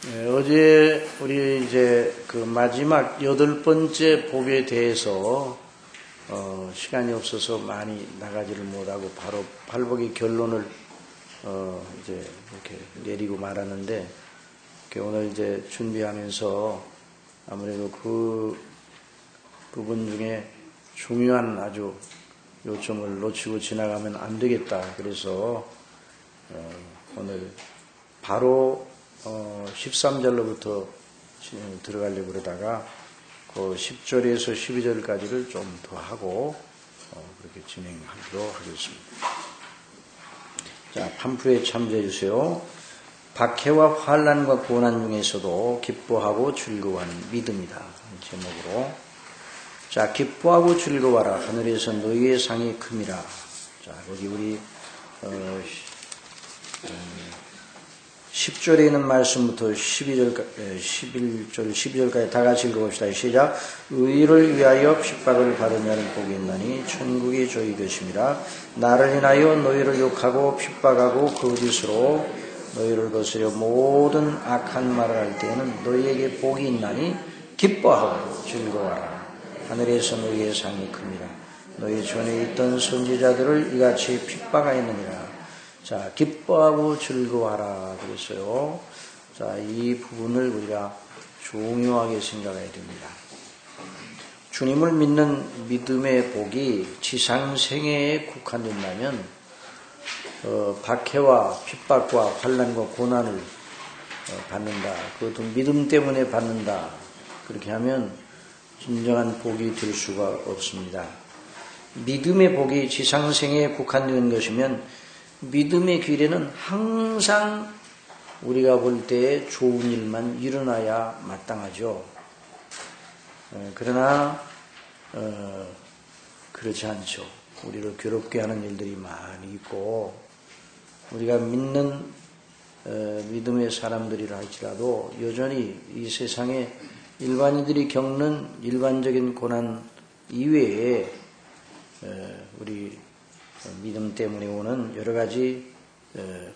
어제 우리 이제 그 마지막 8번째 복에 대해서 시간이 없어서 많이 나가지를 못하고 바로 팔복의 결론을 이제 이렇게 내리고 말았는데, 오늘 이제 준비하면서 아무래도 그 부분 중에 중요한 아주 요점을 놓치고 지나가면 안 되겠다. 그래서 오늘 바로 13절로부터 들어가려고 그러다가 그 10절에서 12절까지를 좀 더 하고 그렇게 진행하도록 하겠습니다. 자, 팜플에 참조해 주세요. 박해와 환난과 고난 중에서도 기뻐하고 즐거워하는 믿음이다. 제목으로. 자, 기뻐하고 즐거워하라. 하늘에서 너희의 상이 큼이라. 자, 여기 우리 10절에 있는 말씀부터 11절, 12절까지 다 같이 읽어봅시다. 시작. 의를 위하여 핍박을 받은 자는 복이 있나니 천국이 저희 것임이라. 나를 인하여 너희를 욕하고 핍박하고 거짓으로 너희를 거스려 모든 악한 말을 할 때에는 너희에게 복이 있나니 기뻐하고 즐거워하라. 하늘에서 너희의 상이 큽니다. 너희 전에 있던 선지자들을 이같이 핍박하였느니라. 자, 기뻐하고 즐거워하라 그랬어요. 자, 이 부분을 우리가 중요하게 생각해야 됩니다. 주님을 믿는 믿음의 복이 지상생애에 국한된다면 박해와 핍박과 환난과 고난을 받는다. 그것도 믿음 때문에 받는다. 그렇게 하면 진정한 복이 될 수가 없습니다. 믿음의 복이 지상생애에 국한되는 것이면 믿음의 길에는 항상 우리가 볼 때 좋은 일만 일어나야 마땅하죠. 그러나 그렇지 않죠. 우리를 괴롭게 하는 일들이 많이 있고, 우리가 믿는 믿음의 사람들이라 할지라도 여전히 이 세상에 일반인들이 겪는 일반적인 고난 이외에 우리 믿음 때문에 오는 여러 가지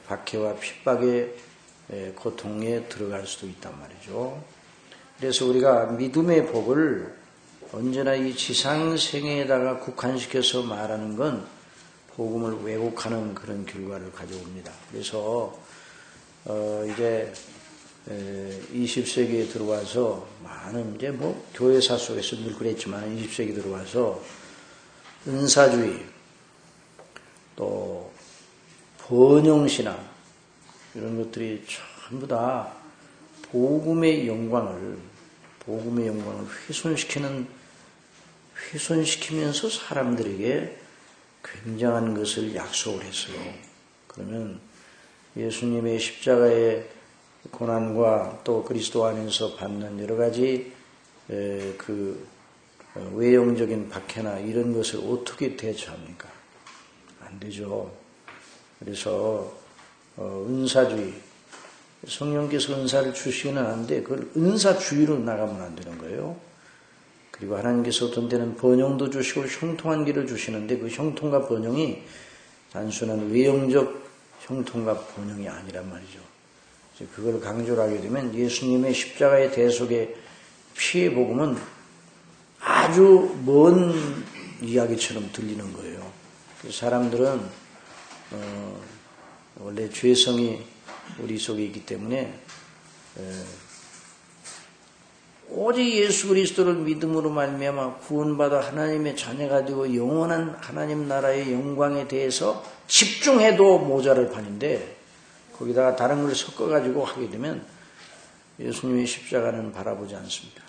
박해와 핍박의 고통에 들어갈 수도 있단 말이죠. 그래서 우리가 믿음의 복을 언제나 이 지상생애에다가 국한시켜서 말하는 건 복음을 왜곡하는 그런 결과를 가져옵니다. 그래서 이제 20세기에 들어와서 많은 이제 교회사 속에서 늘 그랬지만 20세기 들어와서 은사주의, 또 번영신앙 이런 것들이 전부 다 복음의 영광을 훼손시키면서 사람들에게 굉장한 것을 약속을 했어요. 그러면 예수님의 십자가의 고난과 또 그리스도 안에서 받는 여러 가지 그 외형적인 박해나 이런 것을 어떻게 대처합니까? 안 되죠. 그래서 은사주의, 성령께서 은사를 주시기는 하는데 그걸 은사주의로 나가면 안 되는 거예요. 그리고 하나님께서 어떤 때는 번영도 주시고 형통한 길을 주시는데 그 형통과 번영이 단순한 외형적 형통과 번영이 아니란 말이죠. 그걸 강조를 하게 되면 예수님의 십자가의 대속의 피의 복음은 아주 먼 이야기처럼 들리는 거예요. 사람들은 원래 죄성이 우리 속에 있기 때문에 오직 예수 그리스도를 믿음으로 말미암아 구원받아 하나님의 자녀가 되고 영원한 하나님 나라의 영광에 대해서 집중해도 모자랄 판인데, 거기다가 다른 걸 섞어가지고 하게 되면 예수님의 십자가는 바라보지 않습니다.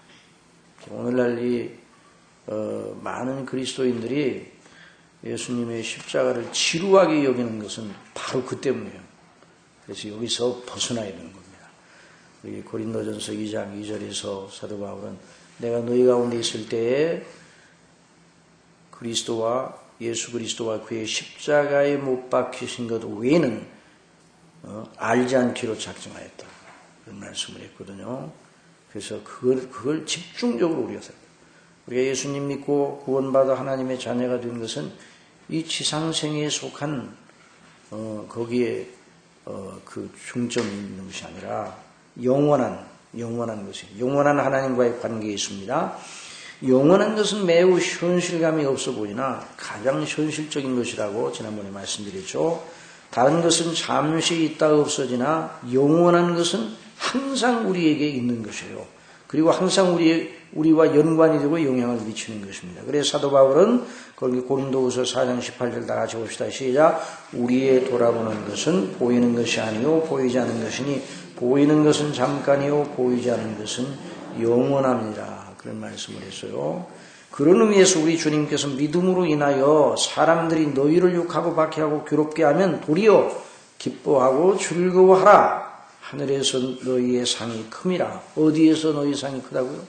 오늘날 이 많은 그리스도인들이 예수님의 십자가를 지루하게 여기는 것은 바로 그 때문이에요. 그래서 여기서 벗어나야 되는 겁니다. 우리 고린도전서 2장 2절에서 사도 바울은 내가 너희 가운데 있을 때에 그리스도와 예수 그리스도와 그의 십자가에 못 박히신 것 외에는 알지 않기로 작정하였다. 그런 말씀을 했거든요. 그래서 그걸 집중적으로 우리가 살아요. 우리가 예수님 믿고 구원받아 하나님의 자녀가 된 것은 이 지상생에 속한 거기에 그 중점이 있는 것이 아니라 영원한 것이 영원한 하나님과의 관계에 있습니다. 영원한 것은 매우 현실감이 없어 보이나 가장 현실적인 것이라고 지난번에 말씀드렸죠. 다른 것은 잠시 있다가 없어지나 영원한 것은 항상 우리에게 있는 것이에요. 그리고 항상 우리와 연관이 되고 영향을 미치는 것입니다. 그래서 사도 바울은 거기 고린도후서 4장 18절 다 같이 봅시다. 시작. 우리의 돌아보는 것은 보이는 것이 아니요 보이지 않는 것이니 보이는 것은 잠깐이요 보이지 않는 것은 영원합니다. 그런 말씀을 했어요. 그런 의미에서 우리 주님께서 믿음으로 인하여 사람들이 너희를 욕하고 박해하고 괴롭게 하면 도리어 기뻐하고 즐거워하라. 하늘에서 너희의 상이 큼이라. 어디에서 너희 상이 크다고요?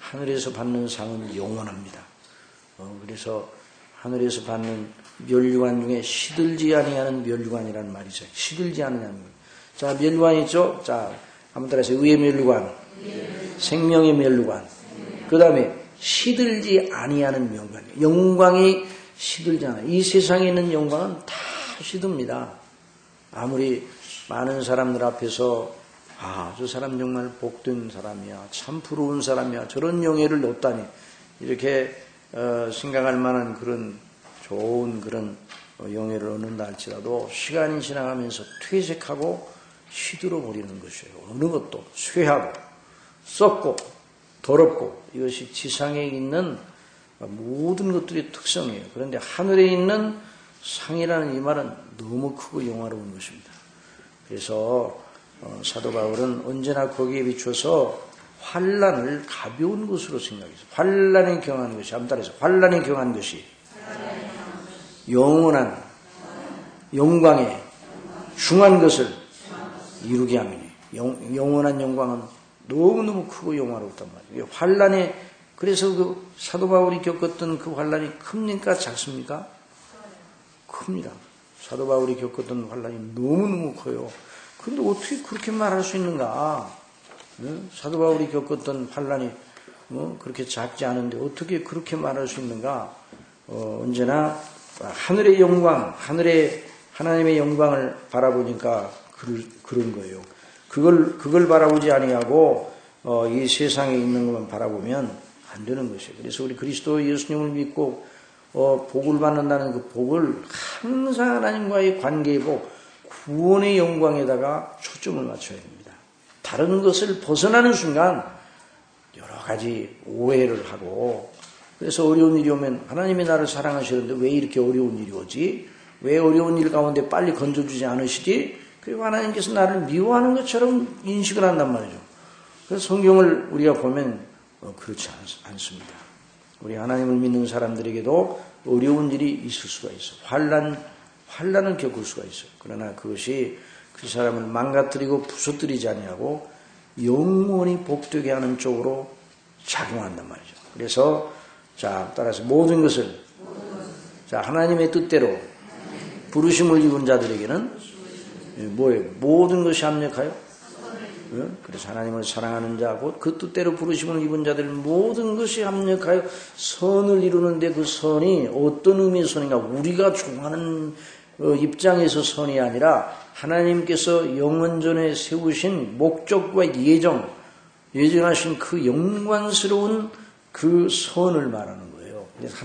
하늘에서 받는 상은 영원합니다. 그래서 하늘에서 받는 멸류관 중에 시들지 아니하는 멸류관이라는 말이 있어요. 시들지 않느냐는 거예요. 자, 멸류관 있죠? 자, 한번 따라하세요. 의의 멸류관, 생명의 멸류관, 그 다음에 시들지 아니하는 명관. 영광이 시들지 않아요. 이 세상에 있는 영광은 다 시듭니다. 아무리 많은 사람들 앞에서 저 사람 정말 복된 사람이야, 참 부러운 사람이야, 저런 영예를 얻다니 이렇게 생각할 만한 그런 좋은 그런 영예를 얻는다 할지라도 시간이 지나가면서 퇴색하고 시들어 버리는 것이에요. 어느 것도 쇠하고 썩고 더럽고 이것이 지상에 있는 모든 것들의 특성이에요. 그런데 하늘에 있는 상이라는 이 말은 너무 크고 영화로운 것입니다. 그래서 사도 바울은 언제나 거기에 비춰서 환난을 가벼운 것으로 생각해서 환난에 경한 것이 한번 따라해서 환난에 경한 것이 영원한 영광에 중한 것을 이루게 함이니 영원한 영광은 너무너무 크고 영화롭단 말이에요. 환난에 그래서 그 사도 바울이 겪었던 그 환난이 큽니까 작습니까? 큽니다. 사도 바울이 겪었던 환난이 너무너무 커요. 그런데 어떻게 그렇게 말할 수 있는가? 사도 바울이 겪었던 환난이 그렇게 작지 않은데 어떻게 그렇게 말할 수 있는가? 언제나 하늘의 영광, 하나님의 영광을 바라보니까 그런 거예요. 그걸 바라보지 아니하고 이 세상에 있는 것만 바라보면 안 되는 것이에요. 그래서 우리 그리스도 예수님을 믿고 복을 받는다는 그 복을 항상 하나님과의 관계의 복, 구원의 영광에다가 초점을 맞춰야 됩니다. 다른 것을 벗어나는 순간 여러 가지 오해를 하고 그래서 어려운 일이 오면 하나님이 나를 사랑하시는데 왜 이렇게 어려운 일이 오지? 왜 어려운 일 가운데 빨리 건져주지 않으시지? 그리고 하나님께서 나를 미워하는 것처럼 인식을 한단 말이죠. 그래서 성경을 우리가 보면 그렇지 않습니다. 우리 하나님을 믿는 사람들에게도 어려운 일이 있을 수가 있어. 환난을 겪을 수가 있어요. 그러나 그것이 그 사람을 망가뜨리고 부서뜨리지 아니하고 영원히 복되게 하는 쪽으로 작용한단 말이죠. 그래서 자 따라서 모든 것을 자 하나님의 뜻대로 부르심을 입은 자들에게는 뭐예요? 모든 것이 합력하여 그래서 하나님을 사랑하는 자 곧 그 뜻대로 부르심을 입은 자들 모든 것이 합력하여 선을 이루는데 그 선이 어떤 의미의 선인가? 우리가 좋아하는 입장에서 선이 아니라 하나님께서 영원전에 세우신 목적과 예정하신 그 영광스러운 그 선을 말하는 거예요. 그래서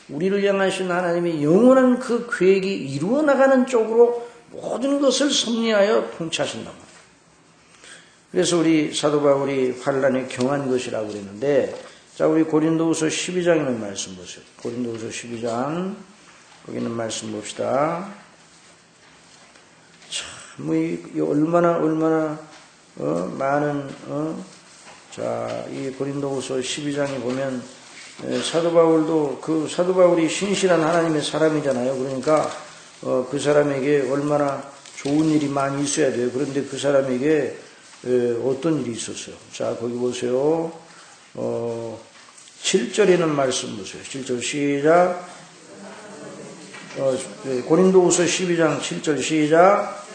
우리를 향하신 하나님의 영원한 그 계획이 이루어 나가는 쪽으로 모든 것을 섭리하여 통치하신단 말이에요. 그래서 우리 사도 바울이 환난에 경한 것이라고 그랬는데, 자, 우리 고린도후서 12장에 있는 말씀 보세요. 고린도후서 12장, 거기 있는 말씀 봅시다. 참, 얼마나, 많은, 자, 이 고린도후서 12장에 보면, 사도 바울이 신실한 하나님의 사람이잖아요. 그러니까, 그 사람에게 얼마나 좋은 일이 많이 있어야 돼요. 그런데 그 사람에게 어떤 일이 있었어요? 자, 거기 보세요. 7절에 있는 말씀 보세요. 7절 시작. 고린도후서 12장 7절 시작.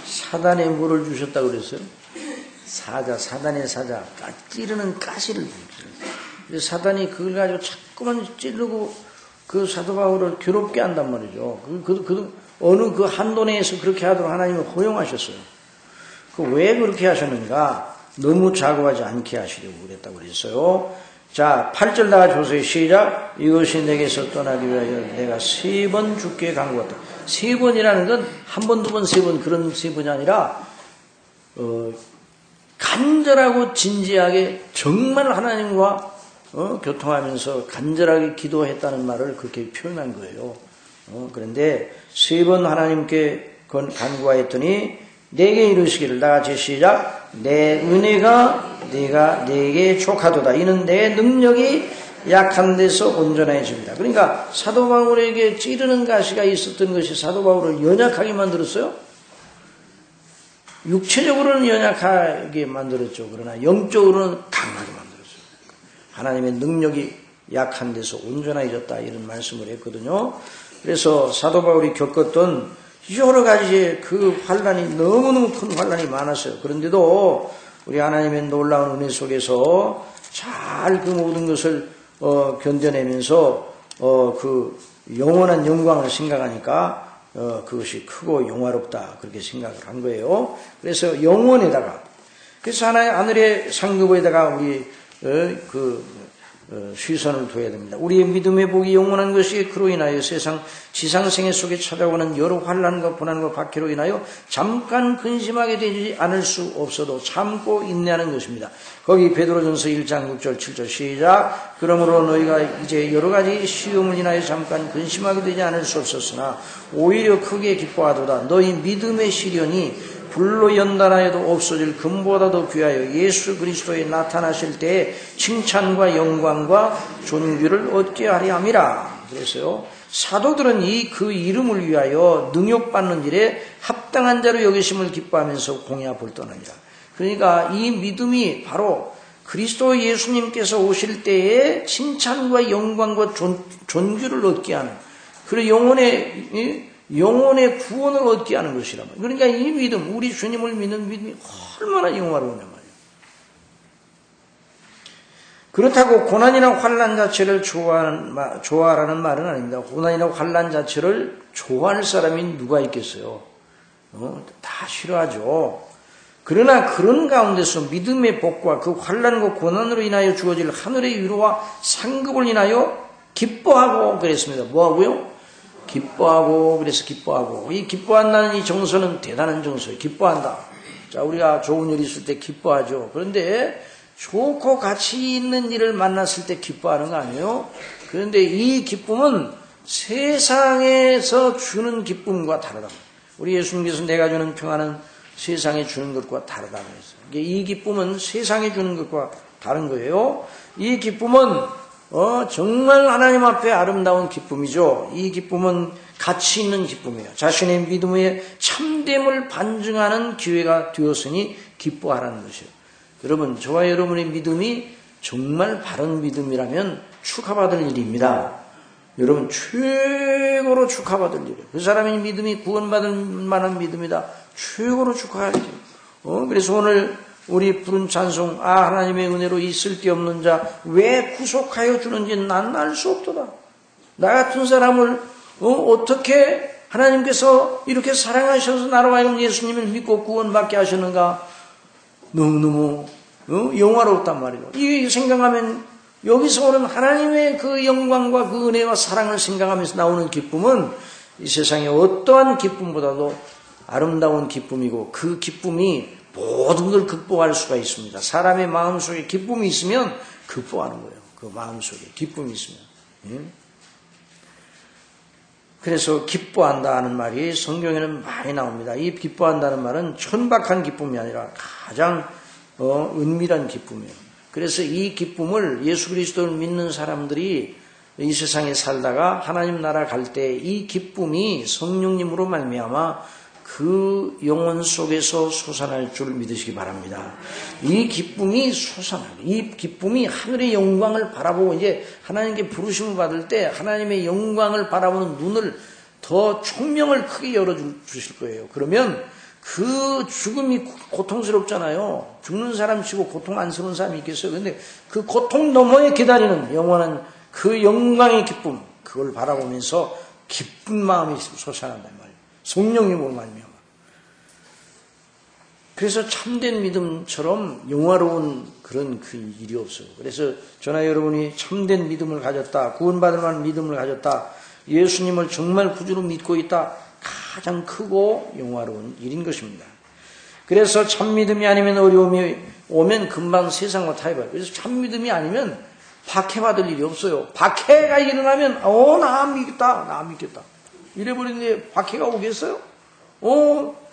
사단에 뭐를 주셨다고 그랬어요? 사단의 사자, 찌르는 가시를 그래서 사단이 그걸 가지고 자꾸만 찌르고 그 사도 바울을 괴롭게 한단 말이죠. 어느 그 한도 내에서 그렇게 하도록 하나님은 허용하셨어요. 왜 그렇게 하셨는가? 너무 자고하지 않게 하시려고 그랬다고 그랬어요. 자, 8절 다 조서의 시작. 이것이 내게서 떠나기 위하여 내가 3번 주께 간구했다. 3번이라는 건 한 번, 두 번, 3번 그런 3번이 아니라 간절하고 진지하게 정말 하나님과 교통하면서 간절하게 기도했다는 말을 그렇게 표현한 거예요. 그런데 3번 하나님께 간구하였더니 내게 이르시기를 다같이 시작. 내 은혜가 네가 내게 족하도다. 이는 내 능력이 약한 데서 온전해집니다. 그러니까 사도 바울에게 찌르는 가시가 있었던 것이 사도 바울을 연약하게 만들었어요. 육체적으로는 연약하게 만들었죠. 그러나 영적으로는 강하게 만들었어요. 하나님의 능력이 약한 데서 온전해졌다 이런 말씀을 했거든요. 그래서 사도 바울이 겪었던 여러 가지의 그 환란이 너무너무 큰 환란이 많았어요. 그런데도 우리 하나님의 놀라운 은혜 속에서 잘 그 모든 것을 견뎌내면서 그 영원한 영광을 생각하니까 그것이 크고 영화롭다 그렇게 생각을 한 거예요. 그래서 영원에다가 그래서 하늘의 상급에다가 우리 시선을 둬야 됩니다. 우리의 믿음의 복이 영원한 것이 그로 인하여 지상생애 속에 찾아오는 여러 환난과 고난과 박해로 인하여 잠깐 근심하게 되지 않을 수 없어도 참고 인내하는 것입니다. 거기 베드로전서 1장 6절 7절 시작. 그러므로 너희가 이제 여러 가지 시험을 인하여 잠깐 근심하게 되지 않을 수 없었으나 오히려 크게 기뻐하도다. 너희 믿음의 시련이 불로 연단하여도 없어질 금보다 더 귀하여 예수 그리스도에 나타나실 때에 칭찬과 영광과 존귀를 얻게 하려 함이라. 그래서요, 사도들은 그 이름을 위하여 능욕받는 일에 합당한 자로 여기심을 기뻐하면서 공의앞을 떠납니다. 그러니까 이 믿음이 바로 그리스도 예수님께서 오실 때에 칭찬과 영광과 존귀를 얻게 하는, 그리고 영혼의 구원을 얻게 하는 것이란 말이에요. 그러니까 이 믿음, 우리 주님을 믿는 믿음이 얼마나 영화로우냐 말이에요. 그렇다고 고난이나 환난 자체를 좋아하라는 말은 아닙니다. 고난이나 환난 자체를 좋아할 사람이 누가 있겠어요? 다 싫어하죠. 그러나 그런 가운데서 믿음의 복과 그 환난과 고난으로 인하여 주어질 하늘의 위로와 상급을 인하여 기뻐하고 그랬습니다. 뭐하고요? 기뻐하고, 그래서 기뻐하고. 이 기뻐한다는 이 정서는 대단한 정서예요. 기뻐한다. 자, 우리가 좋은 일 있을 때 기뻐하죠. 그런데 좋고 가치 있는 일을 만났을 때 기뻐하는 거 아니에요? 그런데 이 기쁨은 세상에서 주는 기쁨과 다르다. 우리 예수님께서 내가 주는 평안은 세상에 주는 것과 다르다고 했어요. 이 기쁨은 세상에 주는 것과 다른 거예요. 이 기쁨은 정말 하나님 앞에 아름다운 기쁨이죠. 이 기쁨은 가치 있는 기쁨이에요. 자신의 믿음의 참됨을 반증하는 기회가 되었으니 기뻐하라는 것이에요. 여러분, 저와 여러분의 믿음이 정말 바른 믿음이라면 축하받을 일입니다. 여러분, 최고로 축하받을 일이에요. 그 사람의 믿음이 구원받을 만한 믿음이다. 최고로 축하해야죠. 그래서 오늘 우리 부른 찬송, 하나님의 은혜로 이 쓸데없는 자 왜 구속하여 주는지 난 알 수 없도다. 나 같은 사람을 어떻게 하나님께서 이렇게 사랑하셔서 나로 하여금 예수님을 믿고 구원받게 하셨는가. 너무너무 영화롭단 말이에요. 이 생각하면 여기서 오는 하나님의 그 영광과 그 은혜와 사랑을 생각하면서 나오는 기쁨은 이 세상의 어떠한 기쁨보다도 아름다운 기쁨이고, 그 기쁨이 모든 걸 극복할 수가 있습니다. 사람의 마음속에 기쁨이 있으면 극복하는 거예요. 그 마음속에 기쁨이 있으면. 그래서 기뻐한다는 말이 성경에는 많이 나옵니다. 이 기뻐한다는 말은 천박한 기쁨이 아니라 가장 은밀한 기쁨이에요. 그래서 이 기쁨을 예수 그리스도를 믿는 사람들이 이 세상에 살다가 하나님 나라 갈 때 이 기쁨이 성령님으로 말미암아 그 영혼 속에서 솟아날 줄 믿으시기 바랍니다. 이 기쁨이 솟아나고, 이 기쁨이 하늘의 영광을 바라보고, 이제 하나님께 부르심을 받을 때 하나님의 영광을 바라보는 눈을 더 총명을 크게 열어주실 거예요. 그러면 그 죽음이 고통스럽잖아요. 죽는 사람 치고 고통 안스러운 사람이 있겠어요. 그런데 그 고통 너머에 기다리는 영원한 그 영광의 기쁨, 그걸 바라보면서 기쁜 마음이 솟아난단 말이에요. 성령님으로 말미암아. 그래서 참된 믿음처럼 영화로운 그런 그 일이 없어요. 그래서 저나 여러분이 참된 믿음을 가졌다, 구원받을 만한 믿음을 가졌다, 예수님을 정말 구주로 믿고 있다, 가장 크고 영화로운 일인 것입니다. 그래서 참믿음이 아니면 어려움이 오면 금방 세상과 타협해요. 그래서 참믿음이 아니면 박해받을 일이 없어요. 박해가 일어나면 나 안 믿겠다, 나 안 믿겠다 이래버리는데 박해가 오겠어요?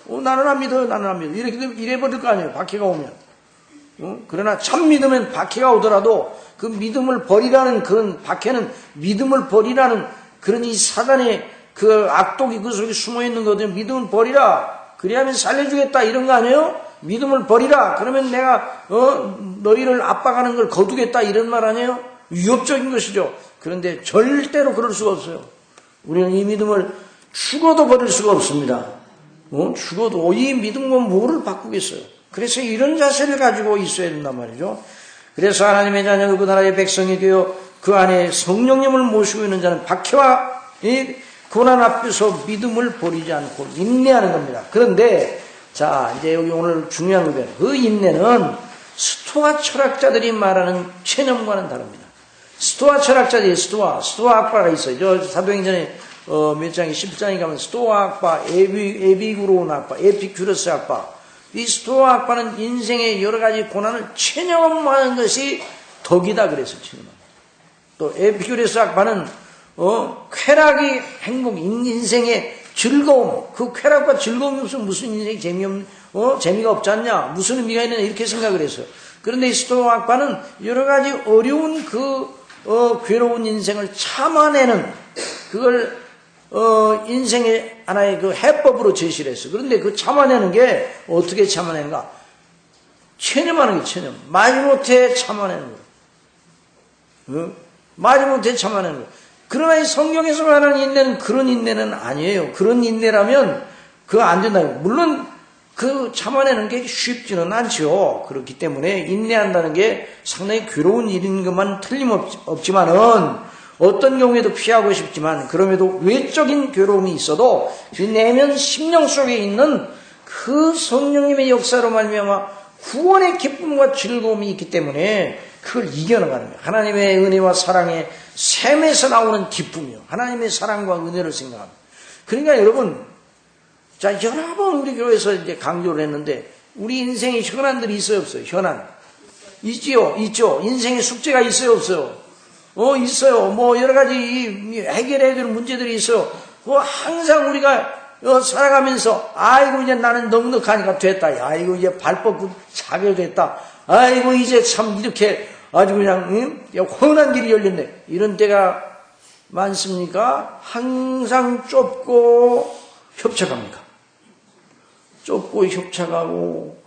나는 안 믿어, 나는 안 믿어 이렇게 되면 이래버릴 거 아니에요. 박해가 오면. 그러나 참믿으면 박해가 오더라도 그 믿음을 버리라는 그런 박해는 믿음을 버리라는 그런 이 사단의 그 악독이 그 속에 숨어있는 거거든요. 믿음을 버리라. 그래야면 살려주겠다. 이런 거 아니에요? 믿음을 버리라. 그러면 내가, 너희를 압박하는 걸 거두겠다. 이런 말 아니에요? 위협적인 것이죠. 그런데 절대로 그럴 수가 없어요. 우리는 이 믿음을 죽어도 버릴 수가 없습니다. 죽어도 이 믿음과 뭐를 바꾸겠어요? 그래서 이런 자세를 가지고 있어야 된단 말이죠. 그래서 하나님의 자녀 그 나라의 백성이 되어 그 안에 성령님을 모시고 있는 자는 박해와 이 고난 앞에서 믿음을 버리지 않고 인내하는 겁니다. 그런데 자 이제 여기 오늘 중요한 거예요. 그 인내는 스토아 철학자들이 말하는 체념과는 다릅니다. 스토아 철학자들이 스토아 학파가 있어요. 저 사도행전에 몇 장에 10장에 가면 스토아 학파, 에비구로온 학파, 에피큐러스 학파. 이 스토아 학파는 인생의 여러 가지 고난을 체념하는 것이 덕이다 그랬어요. 체념하는. 또 에피큐러스 학파는 쾌락이 행복, 인생의 즐거움, 그 쾌락과 즐거움이 없으면 무슨 인생이 재미가 없지 않냐, 무슨 의미가 있느냐, 이렇게 생각을 했어요. 그런데 이 스토아 학파는 여러 가지 어려운 괴로운 인생을 참아내는, 그걸, 인생의 하나의 그 해법으로 제시를 했어요. 그런데 그 참아내는 게 어떻게 참아내는가? 체념하는 게 체념. 마지못해 참아내는 거예요. 마지못해 참아내는 거예요. 그러나 이 성경에서 말하는 인내는 그런 인내는 아니에요. 그런 인내라면 그거 안 된다. 물론 그 참아내는 게 쉽지는 않죠. 그렇기 때문에 인내한다는 게 상당히 괴로운 일인 것만 틀림없지만은 어떤 경우에도 피하고 싶지만 그럼에도 외적인 괴로움이 있어도 그 내면 심령 속에 있는 그 성령님의 역사로 말미암아 구원의 기쁨과 즐거움이 있기 때문에 그걸 이겨나가는 거예요. 하나님의 은혜와 사랑의 샘에서 나오는 기쁨이요. 하나님의 사랑과 은혜를 생각합니다. 그러니까 여러분, 자, 여러 번 우리 교회에서 이제 강조를 했는데, 우리 인생에 현안들이 있어요, 없어요? 현안. 있지요? 있죠? 인생의 숙제가 있어요, 없어요? 있어요. 여러 가지 해결해야 될 문제들이 있어요. 항상 우리가 살아가면서, 아이고, 이제 나는 넉넉하니까 됐다. 아이고, 이제 발 뻗고 자격됐다. 아이고, 이제 참 이렇게 아주 그냥, 훤한 길이 열렸네. 이런 때가 많습니까? 항상 좁고 협착합니까? 좁고 협착하고,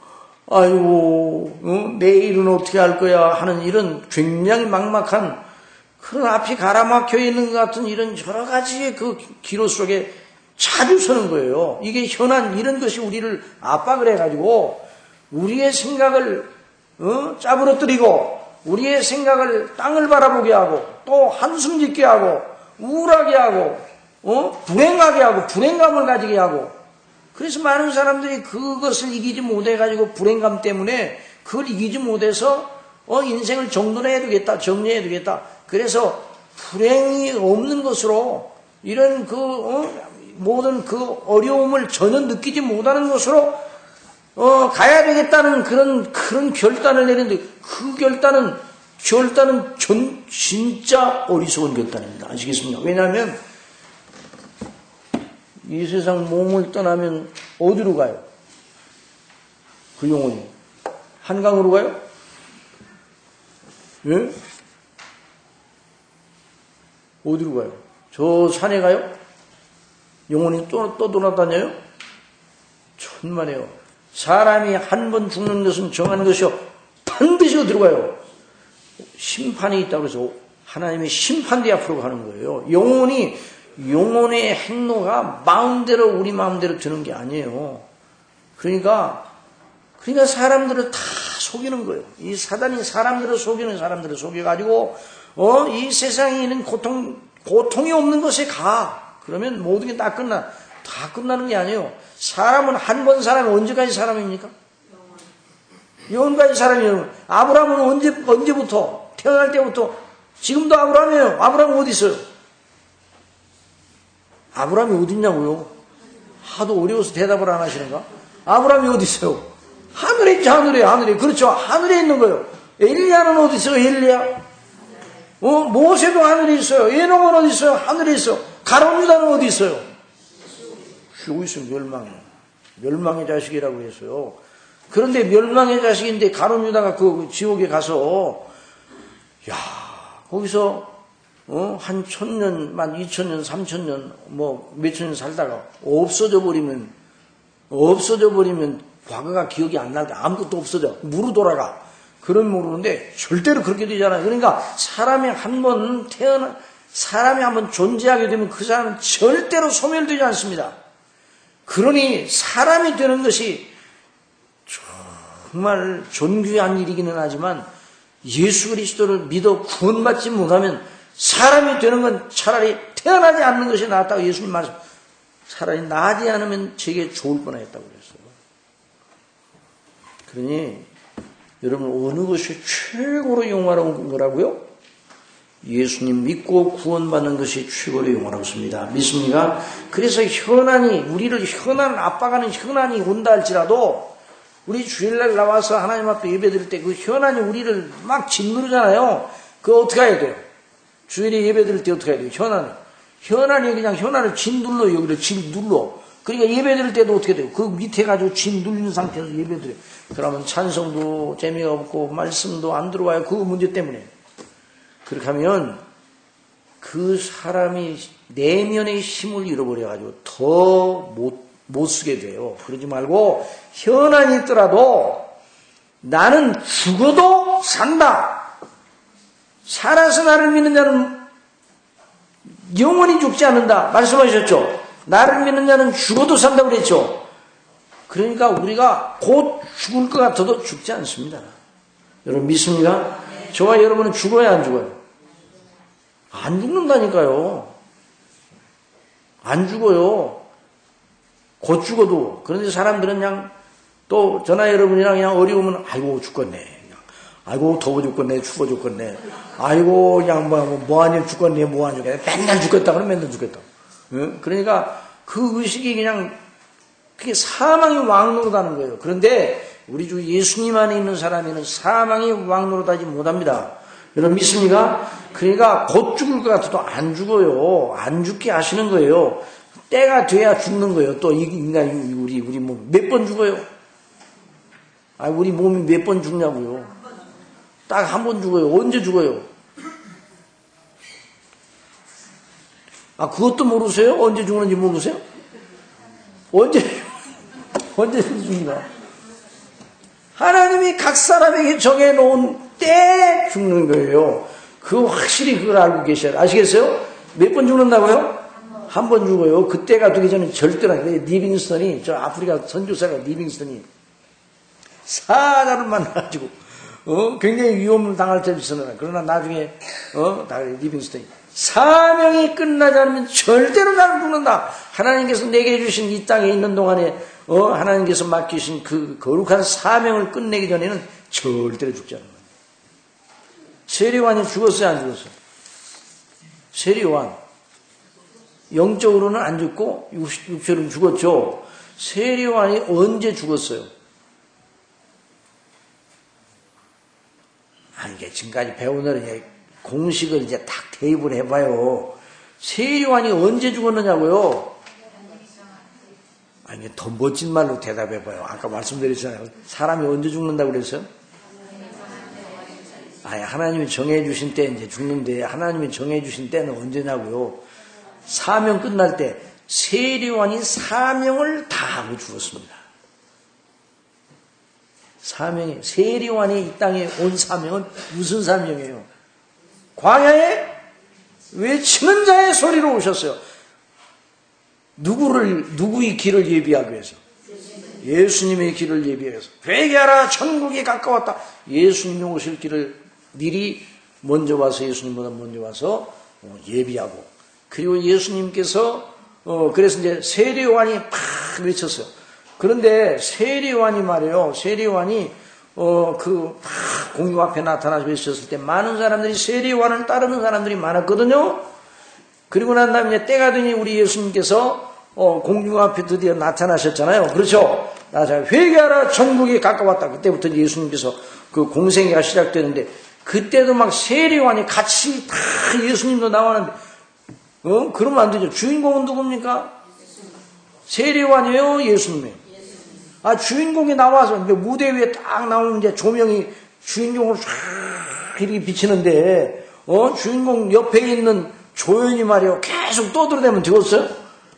아이고, 내일은 어떻게 할 거야 하는 이런 굉장히 막막한 그런 앞이 가라막혀 있는 것 같은 이런 여러 가지의 그 기로 속에 자주 서는 거예요. 이게 현안, 이런 것이 우리를 압박을 해가지고, 우리의 생각을, 짜부러뜨리고, 우리의 생각을 땅을 바라보게 하고, 또 한숨 짓게 하고, 우울하게 하고, 불행하게 하고, 불행감을 가지게 하고, 그래서 많은 사람들이 그것을 이기지 못해가지고, 불행감 때문에 그걸 이기지 못해서, 인생을 정돈해두겠다, 정리해두겠다. 그래서 불행이 없는 것으로, 이런 모든 그 어려움을 전혀 느끼지 못하는 것으로, 가야 되겠다는 그런 결단을 내리는데, 그 결단은 진짜 어리석은 결단입니다. 아시겠습니까? 왜냐하면, 이 세상 몸을 떠나면 어디로 가요? 그 영혼이. 한강으로 가요? 예? 어디로 가요? 저 산에 가요? 영혼이 또 돌아다녀요? 천만에요. 사람이 한 번 죽는 것은 정한 것이요. 반드시 어디로 가요? 심판이 있다고 해서 하나님의 심판대 앞으로 가는 거예요. 영혼의 행로가 마음대로 우리 마음대로 드는 게 아니에요. 그러니까 사람들을 다 속이는 거예요. 이 사단이 사람들을 속여가지고, 이 세상에 있는 고통이 없는 것에 가. 그러면 모든 게 다 끝나는 게 아니에요. 사람은 한 번 사람이 언제까지 사람입니까? 영원까지 사람이에요. 아브라함은 언제부터? 태어날 때부터. 지금도 아브라함이에요. 아브라함 어디 있어요? 아브라함이 어디 있냐고요? 하도 어려워서 대답을 안 하시는가? 아브라함이 어디 있어요? 하늘에 있죠, 하늘에. 그렇죠. 하늘에 있는 거예요. 엘리야는 어디 있어요? 엘리야? 모세도 하늘에 있어요. 에녹은 어디 있어요? 하늘에 있어요. 가룟 유다는 어디 있어요? 여기 있으면 멸망의 자식이라고 했어요. 그런데 멸망의 자식인데 가룟 유다가 그 지옥에 가서, 거기서, 한 1000년, 2000년, 3000년, 몇천 년 살다가 없어져 버리면 과거가 기억이 안 나게 아무것도 없어져. 무로 돌아가. 그런 모르는데 절대로 그렇게 되잖아요. 그러니까 사람이 한번 존재하게 되면 그 사람은 절대로 소멸되지 않습니다. 그러니 사람이 되는 것이 정말 존귀한 일이기는 하지만 예수 그리스도를 믿어 구원받지 못하면 사람이 되는 건 차라리 태어나지 않는 것이 낫다고 예수님 말씀. 차라리 나지 않으면 제게 좋을 뻔했다고 그랬어요. 그러니 여러분 어느 것이 최고로 영화로운 거라고요? 예수님 믿고 구원받는 것이 최고로 영원하습니다. 믿습니까? 그래서 현안 압박하는 현안이 온다 할지라도 우리 주일날 나와서 하나님 앞에 예배드릴 때 그 현안이 우리를 막 짓누르잖아요. 그거 어떻게 해야 돼요? 주일에 예배드릴 때 어떻게 해야 돼요? 현안이 그냥 현안을 짓눌러 여기를 짓눌러. 그러니까 예배드릴 때도 어떻게 돼요? 그 밑에 가지고 짓눌리는 상태에서 예배드려요. 그러면 찬송도 재미가 없고 말씀도 안 들어와요. 그 문제 때문에. 그렇게 하면 그 사람이 내면의 힘을 잃어버려가지고 더 못 쓰게 돼요. 그러지 말고 현안이 있더라도 나는 죽어도 산다. 살아서 나를 믿는 자는 영원히 죽지 않는다. 말씀하셨죠? 나를 믿는 자는 죽어도 산다고 그랬죠? 그러니까 우리가 곧 죽을 것 같아도 죽지 않습니다. 여러분 믿습니까? 저와 여러분은 죽어야 안 죽어요? 안 죽는다니까요. 안 죽어요. 곧 죽어도. 그런데 사람들은 그냥 또 저나 여러분이랑 그냥 어려우면 아이고 죽겠네. 아이고 더워 죽겠네. 추워 죽겠네. 아이고 그냥 뭐하니 죽겠네. 뭐하니 죽겠네. 맨날 죽겠다 그러면 맨날 죽겠다. 응? 그러니까 그 의식이 그냥 그게 사망이 왕노릇하는 거예요. 그런데 우리 주 예수님 안에 있는 사람에는 사망이 왕노릇하지 못합니다. 여러분 믿습니까? 그러니까 곧 죽을 것 같아도 안 죽어요. 안 죽게 하시는 거예요. 때가 돼야 죽는 거예요. 또 이 인간이 우리 몸 몇 번 죽어요? 우리 몸이 몇 번 죽냐고요? 딱 한 번 죽어요. 언제 죽어요? 그것도 모르세요? 언제 죽는지 모르세요? 언제 죽는가? 하나님이 각 사람에게 정해놓은 때에 죽는 거예요. 확실히 그걸 알고 계셔야 아시겠어요? 몇 번 죽는다고요? 한 번 죽어요. 그때가 되기 전에 절대로 안 돼요. 리빙스턴이, 저 아프리카 선교사가 리빙스턴이 사자를 만나가지고, 굉장히 위험을 당할 때도 있었나. 그러나 나중에, 리빙스턴이 사명이 끝나지 않으면 절대로 나는 죽는다. 하나님께서 내게 주신 이 땅에 있는 동안에, 하나님께서 맡기신 그 거룩한 사명을 끝내기 전에는 절대로 죽지 않는 거예요. 세례요한이 죽었어요, 안 죽었어요? 세례요한. 영적으로는 안 죽고 육체로는 죽었죠. 세례요한이 언제 죽었어요? 이게 지금까지 배우는 공식을 이제 딱 대입을 해봐요. 세례요한이 언제 죽었느냐고요? 더 멋진 말로 대답해봐요. 아까 말씀드렸잖아요. 사람이 언제 죽는다고 그랬어요? 하나님이 정해주신 때 이제 죽는데 하나님이 정해주신 때는 언제냐고요? 사명 끝날 때 세례요한이 사명을 다하고 죽었습니다. 세례요한이 이 땅에 온 사명은 무슨 사명이에요? 광야에 외치는 자의 소리로 오셨어요. 누구의 길을 예비하기 위해서? 예수님의 길을 예비해서 회개하라 천국이 가까웠다. 예수님이 오실 길을 미리 먼저 와서 예수님보다 먼저 와서 예비하고 그리고 예수님께서 그래서 이제 세례요한이 팍 외쳤어요. 그런데 세례요한이 말이에요. 세례요한이 그 공유 앞에 나타나서 외쳤을 때 많은 사람들이 세례요한을 따르는 사람들이 많았거든요. 그리고 난 다음에 이제 때가 되니 우리 예수님께서 공중 앞에 드디어 나타나셨잖아요. 그렇죠? 나타나 회개하라 천국이 가까웠다. 그때부터 예수님께서 그 공생애가 시작되는데 그때도 막 세례요한이 같이 다 예수님도 나왔는데 그러면 안 되죠. 주인공은 누굽니까? 세례요한이에요? 예수님이에요? 주인공이 나와서 이제 무대 위에 딱 나오는 이제 조명이 주인공을 쫙 이렇게 비치는데 주인공 옆에 있는 조연이 말이요 계속 떠들어대면 되겠어요?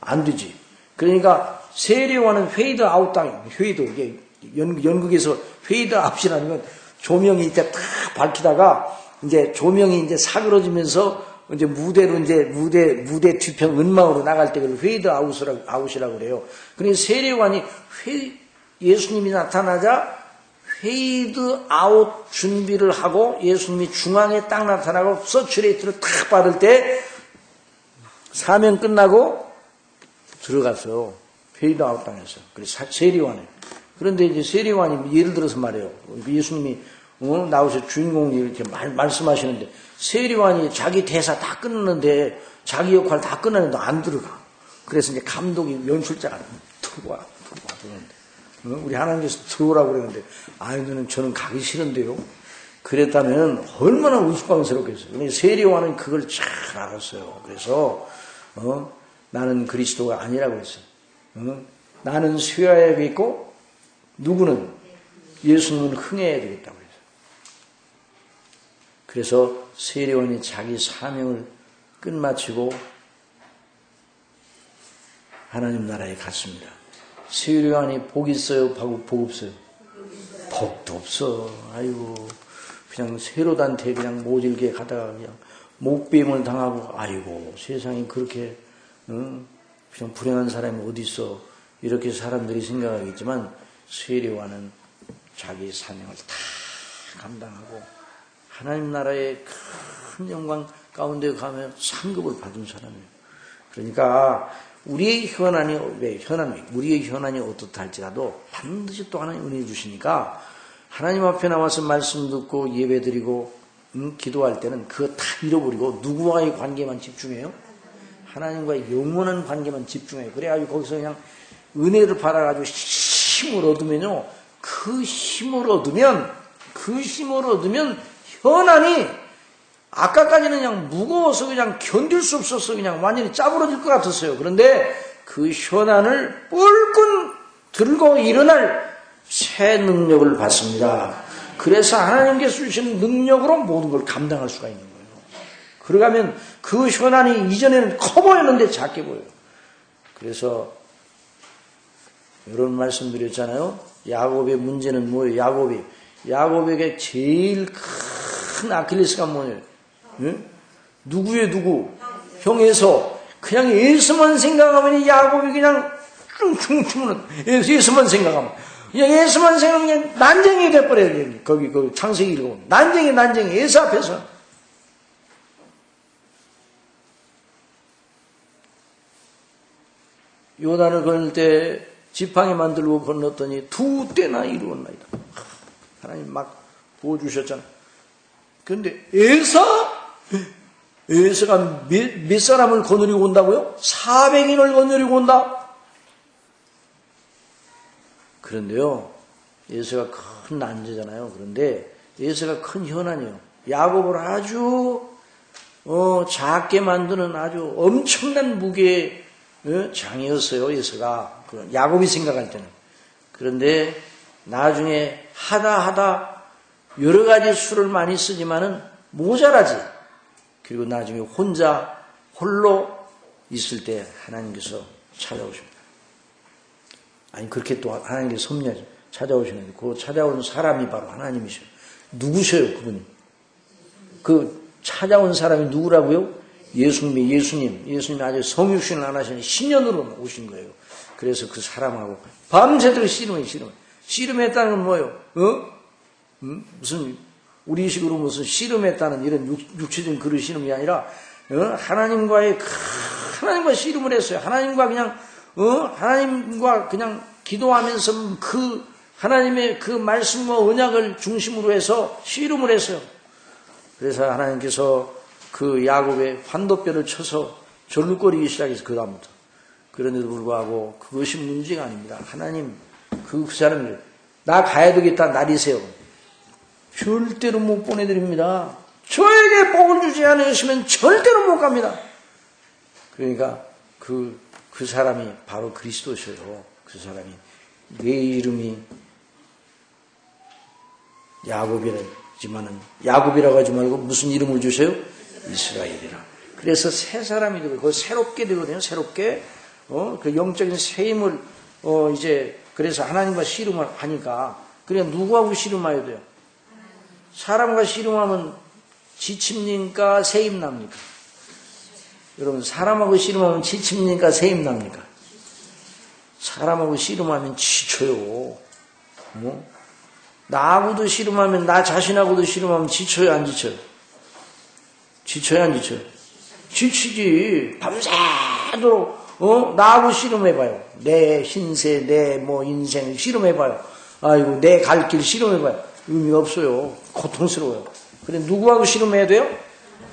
안 되지. 그러니까 세례요한은 페이드 아웃 당해. 페이드 이게 연극에서 페이드 아웃이라는 건 조명이 이제 딱 밝히다가 이제 조명이 이제 사그러지면서 이제 무대로 이제 무대 뒤편 은망으로 나갈 때 그걸 페이드 아웃이라고 그래요. 그러니까 세례요한이 예수님이 나타나자 페이드 아웃 준비를 하고 예수님이 중앙에 딱 나타나고 서츄레이트를 탁 받을 때 사명 끝나고 들어갔어요. 페이드 아웃 당했어요. 그래서 세례요한이. 그런데 이제 세례요한이 예를 들어서 말이에요. 예수님이 나오셔서 주인공이 이렇게 말씀하시는데 세례요한이 자기 대사 다 끊는데 자기 역할 다 끊었는데 안 들어가. 그래서 이제 감독이 연출자가 들어와 그러는데 우리 하나님께서 들어오라고 그러는데 저는 가기 싫은데요. 그랬다면 얼마나 우스꽝스럽겠어요. 근데 세례요한은 그걸 잘 알았어요. 그래서 나는 그리스도가 아니라고 했어요. 나는 쇠하야겠고 누구는 예수님은 흥해야 되겠다고 했어요. 그래서 세례요한이 자기 사명을 끝마치고 하나님 나라에 갔습니다. 세례요한이 복 있어요? 복 없어요? 복도 없어. 아이고 그냥 세로단테 그냥 모질게 가다가 그냥 목배임을 당하고 아이고 세상에 그렇게 그냥 불행한 사람이 어디 있어 이렇게 사람들이 생각하겠지만 세례요한은 자기 사명을 다 감당하고 하나님 나라의 큰 영광 가운데 가면 상급을 받은 사람이에요. 그러니까 우리의 현안이 어떻다 할지라도 반드시 또 하나님 은혜 주시니까 하나님 앞에 나와서 말씀 듣고 예배 드리고 기도할 때는 그거 다 잃어버리고 누구와의 관계만 집중해요. 하나님과의 영원한 관계만 집중해요. 그래가지고 거기서 그냥 은혜를 받아가지고 힘을 얻으면요. 그 힘을 얻으면 현안이 아까까지는 그냥 무거워서 그냥 견딜 수 없어서 그냥 완전히 짜부러질 것 같았어요. 그런데 그 현안을 뿔끈 들고 일어날 새 능력을 받습니다. 그래서 하나님께서 주시는 능력으로 모든 걸 감당할 수가 있는 거예요. 그러가면 그 현안이 이전에는 커 보였는데 작게 보여요. 그래서 이런 말씀 드렸잖아요. 야곱의 문제는 뭐예요? 야곱에게 제일 큰 아킬레스가 뭐예요? 응? 누구의 누구? 형 에서. 그냥 예수만 생각하면 야곱이 그냥 퉁퉁퉁 예수만 생각하면 그냥 예수만 생각하면 난쟁이 돼버려요. 거기 창세기 읽어보면 난쟁이 예수 앞에서. 요단을 건널 때 지팡이 만들고 건넜더니 2때나 이루었나이다. 하나님 막 보여주셨잖아. 그런데 에서가 몇 사람을 거느리고 온다고요? 400인을 거느리고 온다? 그런데요, 에서가 큰 난제잖아요. 그런데 에서가 큰 현안이에요. 야곱을 아주 작게 만드는 아주 엄청난 무게의 장이었어요. 에서가 야곱이 생각할 때는. 그런데 나중에 하다 여러 가지 수를 많이 쓰지만은 모자라지. 그리고 나중에 홀로 있을 때 하나님께서 찾아오십니다. 아니 그렇게 또 하나님께서 섭리하죠. 찾아오시는데 그 찾아온 사람이 바로 하나님이셔요. 누구셔요 그분이? 그 찾아온 사람이 누구라고요? 예수님이 아주 성육신을 안 하시는 신년으로 오신 거예요. 그래서 그 사람하고 밤새도록 씨름해. 씨름했다는 건 뭐예요? 무슨 우리식으로 무슨 씨름했다는 이런 육체적인 그런 씨름이 아니라 하나님과 씨름을 했어요. 하나님과 그냥 기도하면서 그 하나님의 그 말씀과 언약을 중심으로 해서 씨름을 했어요. 그래서 하나님께서 그 야곱의 환도뼈를 쳐서 절룩거리기 시작해서 그 다음부터. 그런데도 불구하고 그것이 문제가 아닙니다. 하나님 그 사람을 나 가야 되겠다 날이세요. 절대로 못 보내드립니다. 저에게 복을 주지 않으시면 절대로 못 갑니다. 그러니까 그 사람이 바로 그리스도셔요. 그 사람이 내 이름이 야곱이라지만은 야곱이라고 하지 말고 무슨 이름을 주세요? 이스라엘이라. 그래서 새 사람이 되고 그거 새롭게 되거든요. 새롭게 그 영적인 새 힘을 이제 그래서 하나님과 씨름을 하니까 그냥 누구하고 씨름해야 돼요? 사람과 씨름하면 지칩니까? 새 힘 납니까? 여러분 사람하고 씨름하면 지칩니까? 새 힘 납니까? 사람하고 씨름하면 지쳐요. 나하고도 씨름하면 나 자신하고도 씨름하면 지쳐요? 안 지쳐요? 지쳐요? 안 지쳐요? 지치지. 밤새도록 나하고 씨름해봐요. 내 신세, 내 인생 씨름해봐요. 아이고 내 갈 길 씨름해봐요. 의미가 없어요. 고통스러워요. 그래 누구하고 씨름해야 돼요?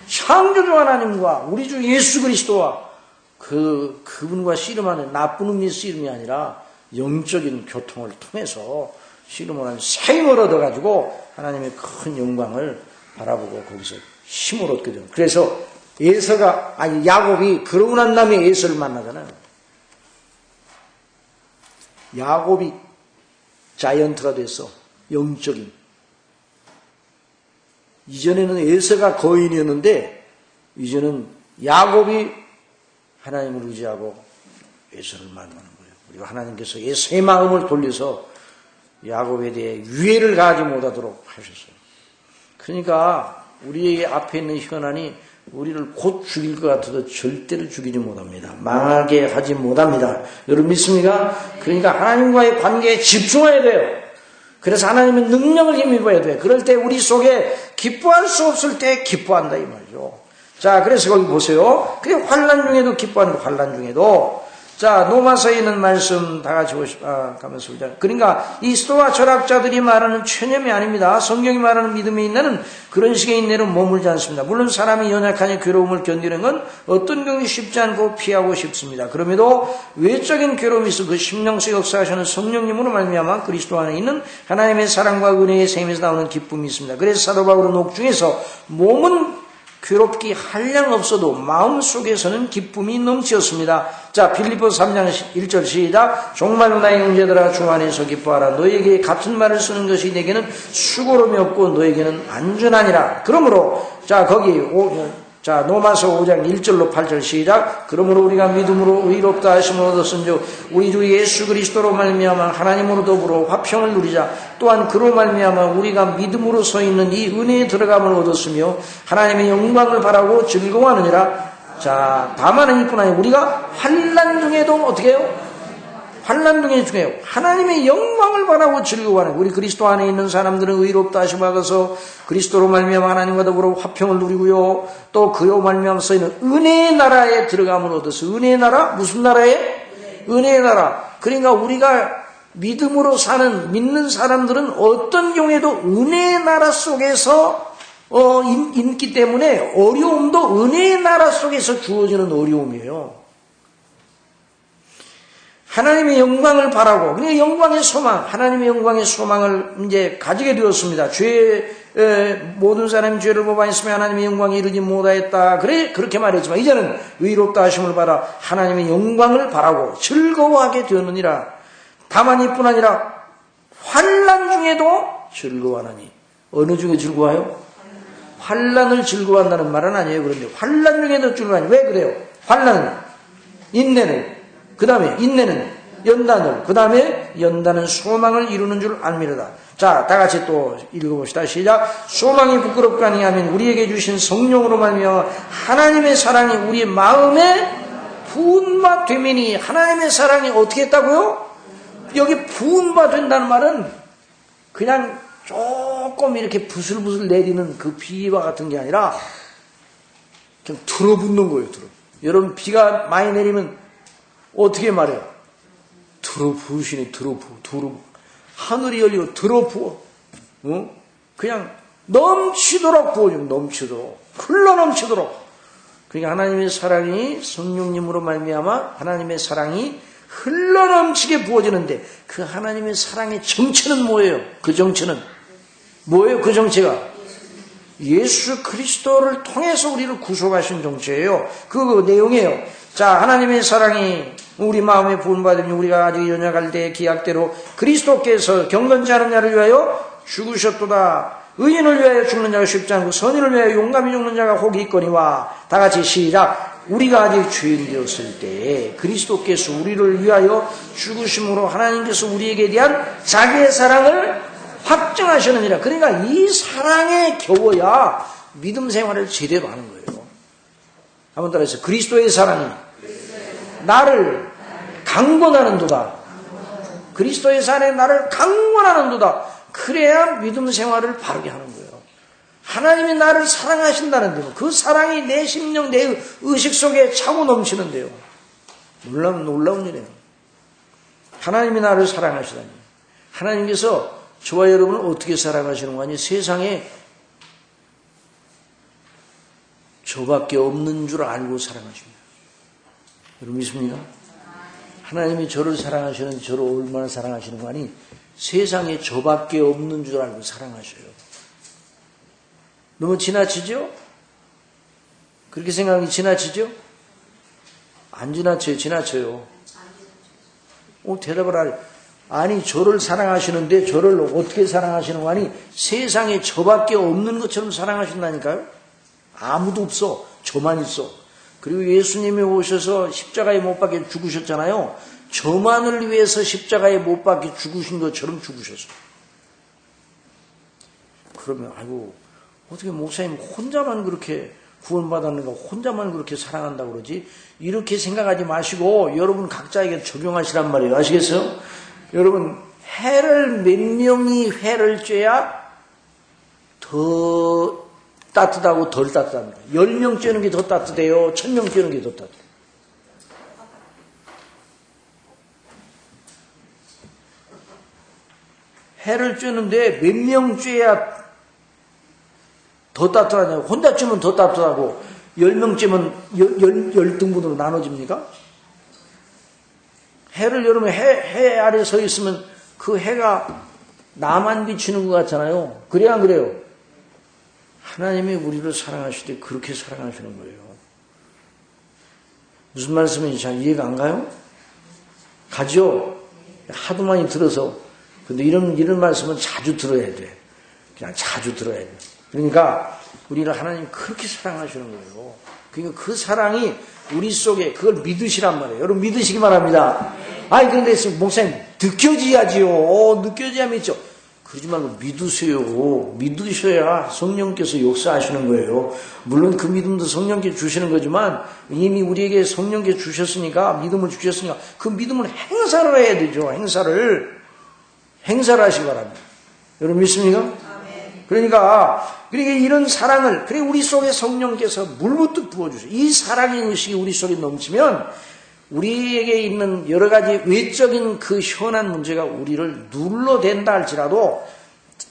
창조주 하나님과 우리 주 예수 그리스도와 그분과 씨름하는 나쁜 의미의 씨름이 아니라 영적인 교통을 통해서 씨름을 하는 새 힘을 얻어가지고 하나님의 큰 영광을 바라보고 거기서 힘을 얻게 돼요. 그래서 야곱이 그러고 난 다음에 에서를 만나잖아요. 야곱이 자이언트가 됐어. 영적인. 이전에는 에서가 거인이었는데 이제는 야곱이 하나님을 의지하고 에서를 만나는 거예요. 그리고 하나님께서 에서의 마음을 돌려서 야곱에 대해 유해를 가하지 못하도록 하셨어요. 그러니까 우리 앞에 있는 현안이 우리를 곧 죽일 것 같아도 절대로 죽이지 못합니다. 망하게 하지 못합니다. 여러분 믿습니까? 그러니까 하나님과의 관계에 집중해야 돼요. 그래서 하나님의 능력을 힘입어야 돼요. 그럴 때 우리 속에 기뻐할 수 없을 때 기뻐한다 이 말이죠. 자, 그래서 거기 보세요. 그게 환난 중에도 기뻐하는 거, 환난 중에도. 자, 로마서에 있는 말씀 다 같이 가면서 보자. 그러니까 이 스토아 철학자들이 말하는 체념이 아닙니다. 성경이 말하는 믿음의 인내는 그런 식의 인내는 머물지 않습니다. 물론 사람이 연약하니 괴로움을 견디는 건 어떤 경우 쉽지 않고 피하고 싶습니다. 그럼에도 외적인 괴로움이 있어 그 심령속 역사하시는 성령님으로 말미암아 그리스도 안에 있는 하나님의 사랑과 은혜의 셈에서 나오는 기쁨이 있습니다. 그래서 사도 바울은 옥중에서 몸은 괴롭기 한량 없어도 마음속에서는 기쁨이 넘치었습니다. 자, 빌립보서 3장 1절 시작. 정말로 나의 형제들아 주 안에서 기뻐하라. 너에게 같은 말을 쓰는 것이 내게는 수고로움이 없고 너에게는 안전하니라. 그러므로 자 거기 로마서 5장 1절로 8절 시작. 그러므로 우리가 믿음으로 의롭다 하심을 얻었은즉 우리 주 예수 그리스도로 말미암아 하나님으로 더불어 화평을 누리자. 또한 그로 말미암아 우리가 믿음으로 서 있는 이 은혜에 들어감을 얻었으며 하나님의 영광을 바라고 즐거워하느니라. 자, 다만 이뿐 아니라 우리가 환난 중에도 어떻게 해요? 환난 중에요. 하나님의 영광을 바라고 즐거워하는 우리 그리스도 안에 있는 사람들은 의롭다 하심을 받아서 그리스도로 말미암아 하나님과 더불어 화평을 누리고요. 또 그로 말미암아 서있는 은혜의 나라에 들어감을 얻어서 은혜의 나라? 무슨 나라에? 은혜의 나라. 그러니까 우리가 믿음으로 사는 믿는 사람들은 어떤 경우에도 은혜의 나라 속에서 있기 때문에 어려움도 은혜의 나라 속에서 주어지는 어려움이에요. 하나님의 영광을 바라고, 그러니까 영광의 소망, 하나님의 영광의 소망을 이제 가지게 되었습니다. 모든 사람이 죄를 범하였으며 하나님의 영광에 이르지 못하였다. 그렇게 말했지만, 이제는 의롭다 하심을 받아 하나님의 영광을 바라고 즐거워하게 되었느니라. 다만 이뿐 아니라, 환난 중에도 즐거워하나니. 어느 중에 즐거워해요? 환난을 즐거워한다는 말은 아니에요. 그런데 환난 중에도 즐거워하니. 왜 그래요? 환난은, 인내는, 그 다음에 인내는 연단을, 그 다음에 연단은 소망을 이루는 줄 압니다. 자, 다 같이 또 읽어봅시다. 시작. 소망이 부끄럽고 아니하면 우리에게 주신 성령으로 말미암아 하나님의 사랑이 우리의 마음에 부은바 되매니 하나님의 사랑이 어떻게 했다고요? 여기 부은바 된다는 말은 그냥 조금 이렇게 부슬부슬 내리는 그 비와 같은 게 아니라 좀 들어붙는 거예요. 여러분 비가 많이 내리면 어떻게 말해요? 들어부으시니 하늘이 열리고 들어부어. 그냥 넘치도록 부어주면 넘치도록 흘러 넘치도록. 그러니까 하나님의 사랑이 성령님으로 말미암아 하나님의 사랑이 흘러 넘치게 부어지는데 그 하나님의 사랑의 정체는 뭐예요? 그 정체는 뭐예요? 그 정체가 예수 그리스도를 통해서 우리를 구속하신 정체예요. 그 내용이에요. 자, 하나님의 사랑이 우리 마음에 부은받으면 우리가 아직 연약할 때 기약대로 그리스도께서 경건치 않은 자를 위하여 죽으셨도다. 의인을 위하여 죽는 자가 쉽지 않고 선인을 위하여 용감히 죽는 자가 혹이 있거니와. 다 같이 시작. 우리가 아직 죄인되었을 때에 그리스도께서 우리를 위하여 죽으심으로 하나님께서 우리에게 대한 자기의 사랑을 확증하셨느니라. 그러니까 이 사랑에 겨워야 믿음 생활을 제대로 하는 거예요. 한번 따라해서 그리스도의 사랑이 나를 강권하는도다. 그리스도의 사랑이 나를 강권하는도다. 그래야 믿음 생활을 바르게 하는 거예요. 하나님이 나를 사랑하신다는데요. 그 사랑이 내 심령, 내 의식 속에 차고 넘치는데요. 놀라운 일이에요. 하나님이 나를 사랑하시다니. 하나님께서 저와 여러분을 어떻게 사랑하시는 거 아니? 세상에 저밖에 없는 줄 알고 사랑하십니다. 여러분 믿습니까? 하나님이 저를 사랑하시는데 저를 얼마나 사랑하시는 거 아니? 세상에 저밖에 없는 줄 알고 사랑하셔요. 너무 지나치죠? 그렇게 생각하기 지나치죠? 안 지나쳐요. 지나쳐요. 대답을 하래. 아니 저를 사랑하시는데 저를 어떻게 사랑하시는 거 아니? 세상에 저밖에 없는 것처럼 사랑하신다니까요. 아무도 없어. 저만 있어. 그리고 예수님이 오셔서 십자가에 못 박혀 죽으셨잖아요. 저만을 위해서 십자가에 못 박혀 죽으신 것처럼 죽으셨어요. 그러면 아이고 어떻게 목사님 혼자만 그렇게 구원받았는가, 혼자만 그렇게 사랑한다고 그러지? 이렇게 생각하지 마시고 여러분 각자에게 적용하시란 말이에요. 아시겠어요? 여러분 해를 몇 명이 해를 쬐야 더 따뜻하고 덜 따뜻합니다. 10명 쬐는 게 더 따뜻해요? 1000명 쬐는 게 더 따뜻해요? 해를 쬐는데 몇 명 쬐야 더 따뜻하냐고. 혼자 쬐면 더 따뜻하고 10명 쬐면 10등분으로 나눠집니까? 해를 여러분 해 아래 서 있으면 그 해가 나만 비치는 것 같잖아요. 그래야 안 그래요? 하나님이 우리를 사랑하실 때 그렇게 사랑하시는 거예요. 무슨 말씀인지 잘 이해가 안 가요? 가죠? 하도 많이 들어서. 근데 이런 말씀은 자주 들어야 돼. 그냥 자주 들어야 돼. 그러니까 우리를 하나님 그렇게 사랑하시는 거예요. 그러니까 그 사랑이 우리 속에 그걸 믿으시란 말이에요. 여러분 믿으시기 바랍니다. 아니 그런데 목사님 느껴져야지요. 느껴져야 믿죠. 그러지 말고 믿으세요. 믿으셔야 성령께서 역사하시는 거예요. 물론 그 믿음도 성령께 주시는 거지만 이미 우리에게 성령께 주셨으니까 믿음을 주셨으니까 그 믿음을 행사를 해야 되죠. 행사를 하시기 바랍니다. 여러분 믿습니까? 그러니까 이런 사랑을 우리 속에 성령께서 물부터 부어주세요. 이 사랑의 의식이 우리 속에 넘치면 우리에게 있는 여러 가지 외적인 그 현안 문제가 우리를 눌러댄다 할지라도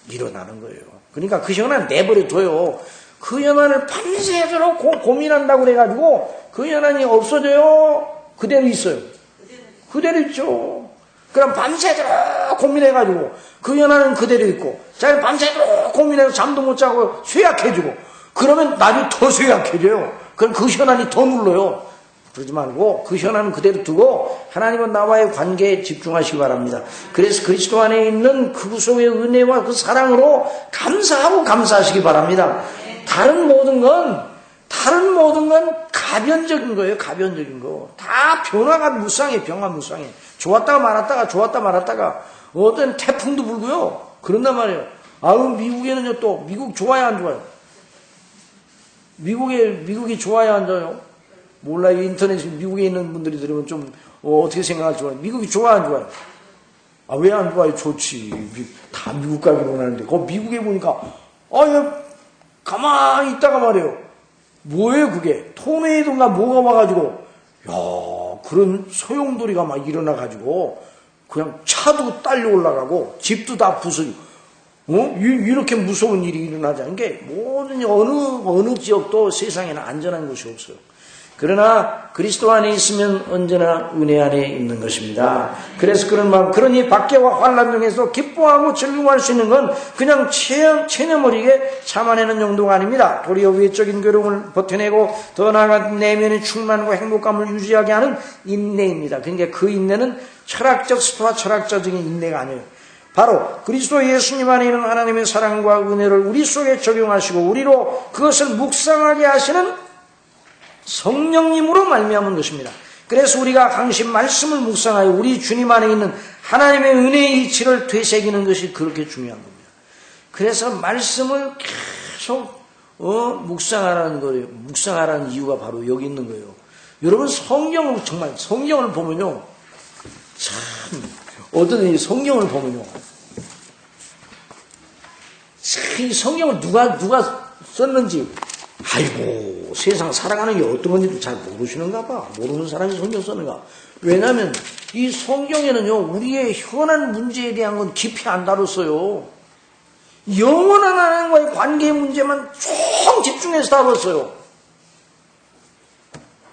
일어나는 거예요. 그러니까 그 현안 내버려둬요. 그 현안을 밤새도록 고민한다고 그래가지고 그 현안이 없어져요? 그대로 있어요. 그대로 있죠. 그럼 밤새도록 고민해가지고 그 현안은 그대로 있고 자기는 밤새도록 고민해서 잠도 못 자고 쇠약해지고 그러면 나중에 더 쇠약해져요. 그럼 그 현안이 더 눌러요. 그러지 말고 그 현안은 그대로 두고 하나님은 나와의 관계에 집중하시기 바랍니다. 그래서 그리스도 안에 있는 그 구속의 은혜와 그 사랑으로 감사하시기 바랍니다. 다른 모든 건 가변적인 거예요. 가변적인 거. 다 변화가 무쌍해. 변화무쌍해. 좋았다가 말았다가 어떤 태풍도 불고요. 그런단 말이에요. 미국에는요 또 미국 좋아요 안 좋아요? 미국이 좋아요 안 좋아요? 몰라요. 인터넷에 미국에 있는 분들이 들으면 좀 어떻게 생각할지 몰라요. 미국이 좋아 안 좋아요? 아, 왜 안 좋아요? 좋지. 다 미국 가기로 하는데 그 미국에 보니까 가만히 있다가 말이에요. 뭐예요 그게? 토네이도인가 뭐가 와가지고 그런 소용돌이가 막 일어나가지고 그냥 차도 딸려 올라가고 집도 다 부서지고 이렇게 무서운 일이 일어나자는 게 모든 어느 지역도 세상에는 안전한 곳이 없어요. 그러나 그리스도 안에 있으면 언제나 은혜 안에 있는 것입니다. 그래서 그러니 박해와 환난 중에서 기뻐하고 즐거워할 수 있는 건 그냥 체념어리게 참아내는 정도가 아닙니다. 도리어 외적인 괴로움을 버텨내고 더 나아가 내면의 충만과 행복감을 유지하게 하는 인내입니다. 그러니까 그 인내는 철학적 스토와 철학적인 인내가 아니에요. 바로 그리스도 예수님 안에 있는 하나님의 사랑과 은혜를 우리 속에 적용하시고 우리로 그것을 묵상하게 하시는 성령님으로 말미암은 것입니다. 그래서 우리가 항상 말씀을 묵상하여 우리 주님 안에 있는 하나님의 은혜의 이치를 되새기는 것이 그렇게 중요한 겁니다. 그래서 말씀을 계속 묵상하라는 거예요. 묵상하라는 이유가 바로 여기 있는 거예요. 여러분 정말 성경을 보면요, 참 어떤 성경을 보면요, 참 이 성경을 누가 썼는지. 아이고, 세상 살아가는 게 어떤 건지도 잘 모르시는가 봐. 모르는 사람이 성경 썼는가. 왜냐하면 이 성경에는요, 우리의 현안 문제에 대한 건 깊이 안 다뤘어요. 영원한 하나님과의 관계 문제만 총 집중해서 다뤘어요.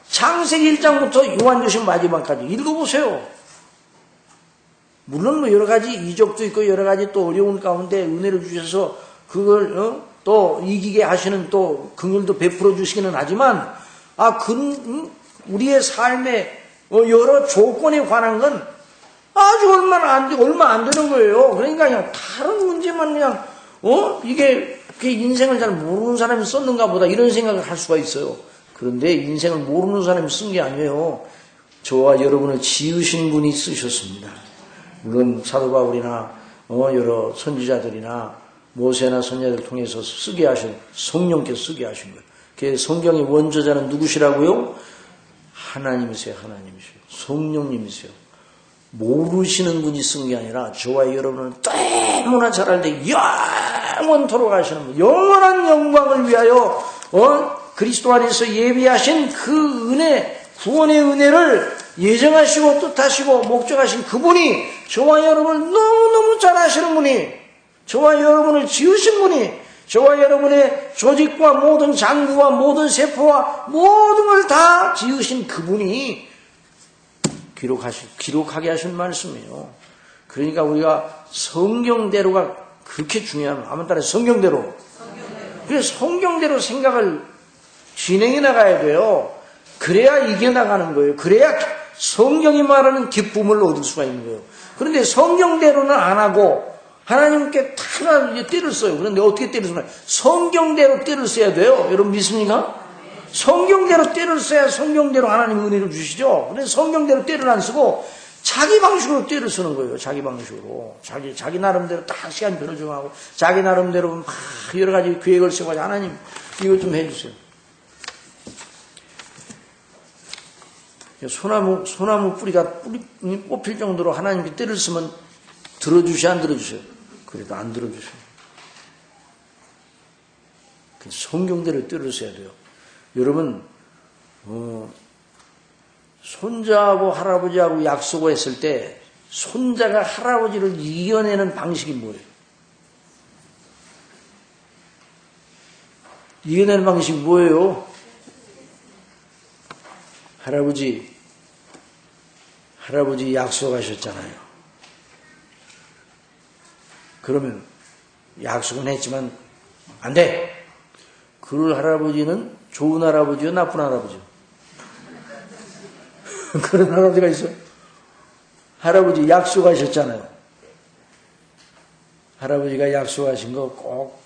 창세기 1장부터 요한계시록 마지막까지 읽어보세요. 물론 뭐 여러 가지 이적도 있고 여러 가지 또 어려운 가운데 은혜를 주셔서 그걸 또 이기게 하시는 또 긍휼도 베풀어 주시기는 하지만 우리의 삶의 여러 조건에 관한 건 아주 얼마 안 되는 거예요. 그러니까 그냥 다른 문제만 그냥 이게 인생을 잘 모르는 사람이 썼는가 보다 이런 생각을 할 수가 있어요. 그런데 인생을 모르는 사람이 쓴 게 아니에요. 저와 여러분을 지으신 분이 쓰셨습니다. 물론 사도 바울이나 여러 선지자들이나 모세나 선지자들 통해서 쓰게 하신 성령께서 쓰게 하신 거예요. 그 성경의 원저자는 누구시라고요? 하나님이세요. 성령님이세요. 모르시는 분이 쓴 게 아니라 저와 여러분은 너무나 잘 알 때 영원토록 하시는 분, 영원한 영광을 위하여 그리스도 안에서 예비하신 그 은혜, 구원의 은혜를 예정하시고 뜻하시고 목적하신 그분이 저와 여러분을 너무너무 잘 아시는 분이, 저와 여러분을 지으신 분이, 저와 여러분의 조직과 모든 장부와 모든 세포와 모든 걸 다 지으신 그분이 기록하게 하신 말씀이에요. 그러니까 우리가 성경대로가 그렇게 중요한, 아무 따라 성경대로. 그래서 성경대로 생각을 진행해 나가야 돼요. 그래야 이겨나가는 거예요. 그래야 성경이 말하는 기쁨을 얻을 수가 있는 거예요. 그런데 성경대로는 안 하고 하나님께 하나 떼를 써요. 그런데 어떻게 떼를 쓰나요? 성경대로 떼를 써야 돼요. 여러분 믿습니까? 성경대로 떼를 써야 성경대로 하나님 은혜를 주시죠. 그래서 성경대로 떼를 안 쓰고 자기 방식으로 떼를 쓰는 거예요. 자기 방식으로. 자기 나름대로 딱 시간표를 정하고 자기 나름대로 막 여러 가지 계획을 세워가지고 하나님 이거 좀 해주세요. 소나무 뿌리가 뽑힐 정도로 하나님께 떼를 쓰면 들어주셔 안 들어주셔요? 그래도 안 들어주셔요. 성경대로 떼를 써야 돼요. 여러분 손자하고 할아버지하고 약속을 했을 때 손자가 할아버지를 이겨내는 방식이 뭐예요? 이겨내는 방식이 뭐예요? 할아버지 약속하셨잖아요. 그러면 약속은 했지만 안 돼. 그 할아버지는 좋은 할아버지요, 나쁜 할아버지요? 그런 할아버지가 있어요. 할아버지 약속하셨잖아요. 할아버지가 약속하신 거 꼭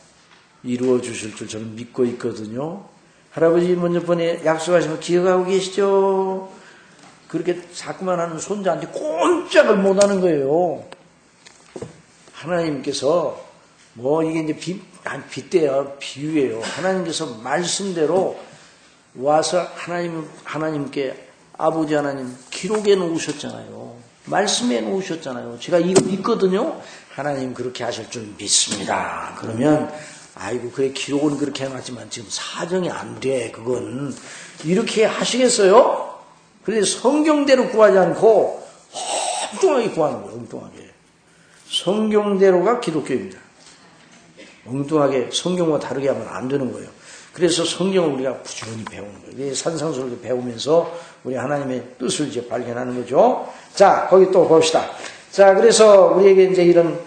이루어 주실 줄 저는 믿고 있거든요. 할아버지 먼저 번에 약속하신 거 기억하고 계시죠? 그렇게 자꾸만 하는 손자한테 꼼짝을 못 하는 거예요. 하나님께서 이게 이제 빗대요. 비유예요. 하나님께서 말씀대로 와서 하나님께 아버지 하나님 기록해 놓으셨잖아요. 말씀해 놓으셨잖아요. 제가 이거 믿거든요. 하나님 그렇게 하실 줄 믿습니다. 그러면 아이고 그래 기록은 그렇게 해놨지만 지금 사정이 안 돼. 그건 이렇게 하시겠어요? 그런데 성경대로 구하지 않고 엉뚱하게 구하는 거예요. 엉뚱하게. 성경대로가 기독교입니다. 엉뚱하게 성경과 다르게 하면 안 되는 거예요. 그래서 성경을 우리가 부지런히 배우는 거예요. 산상수를 배우면서 우리 하나님의 뜻을 이제 발견하는 거죠. 자, 거기 또 봅시다. 자, 그래서 우리에게 이제 이런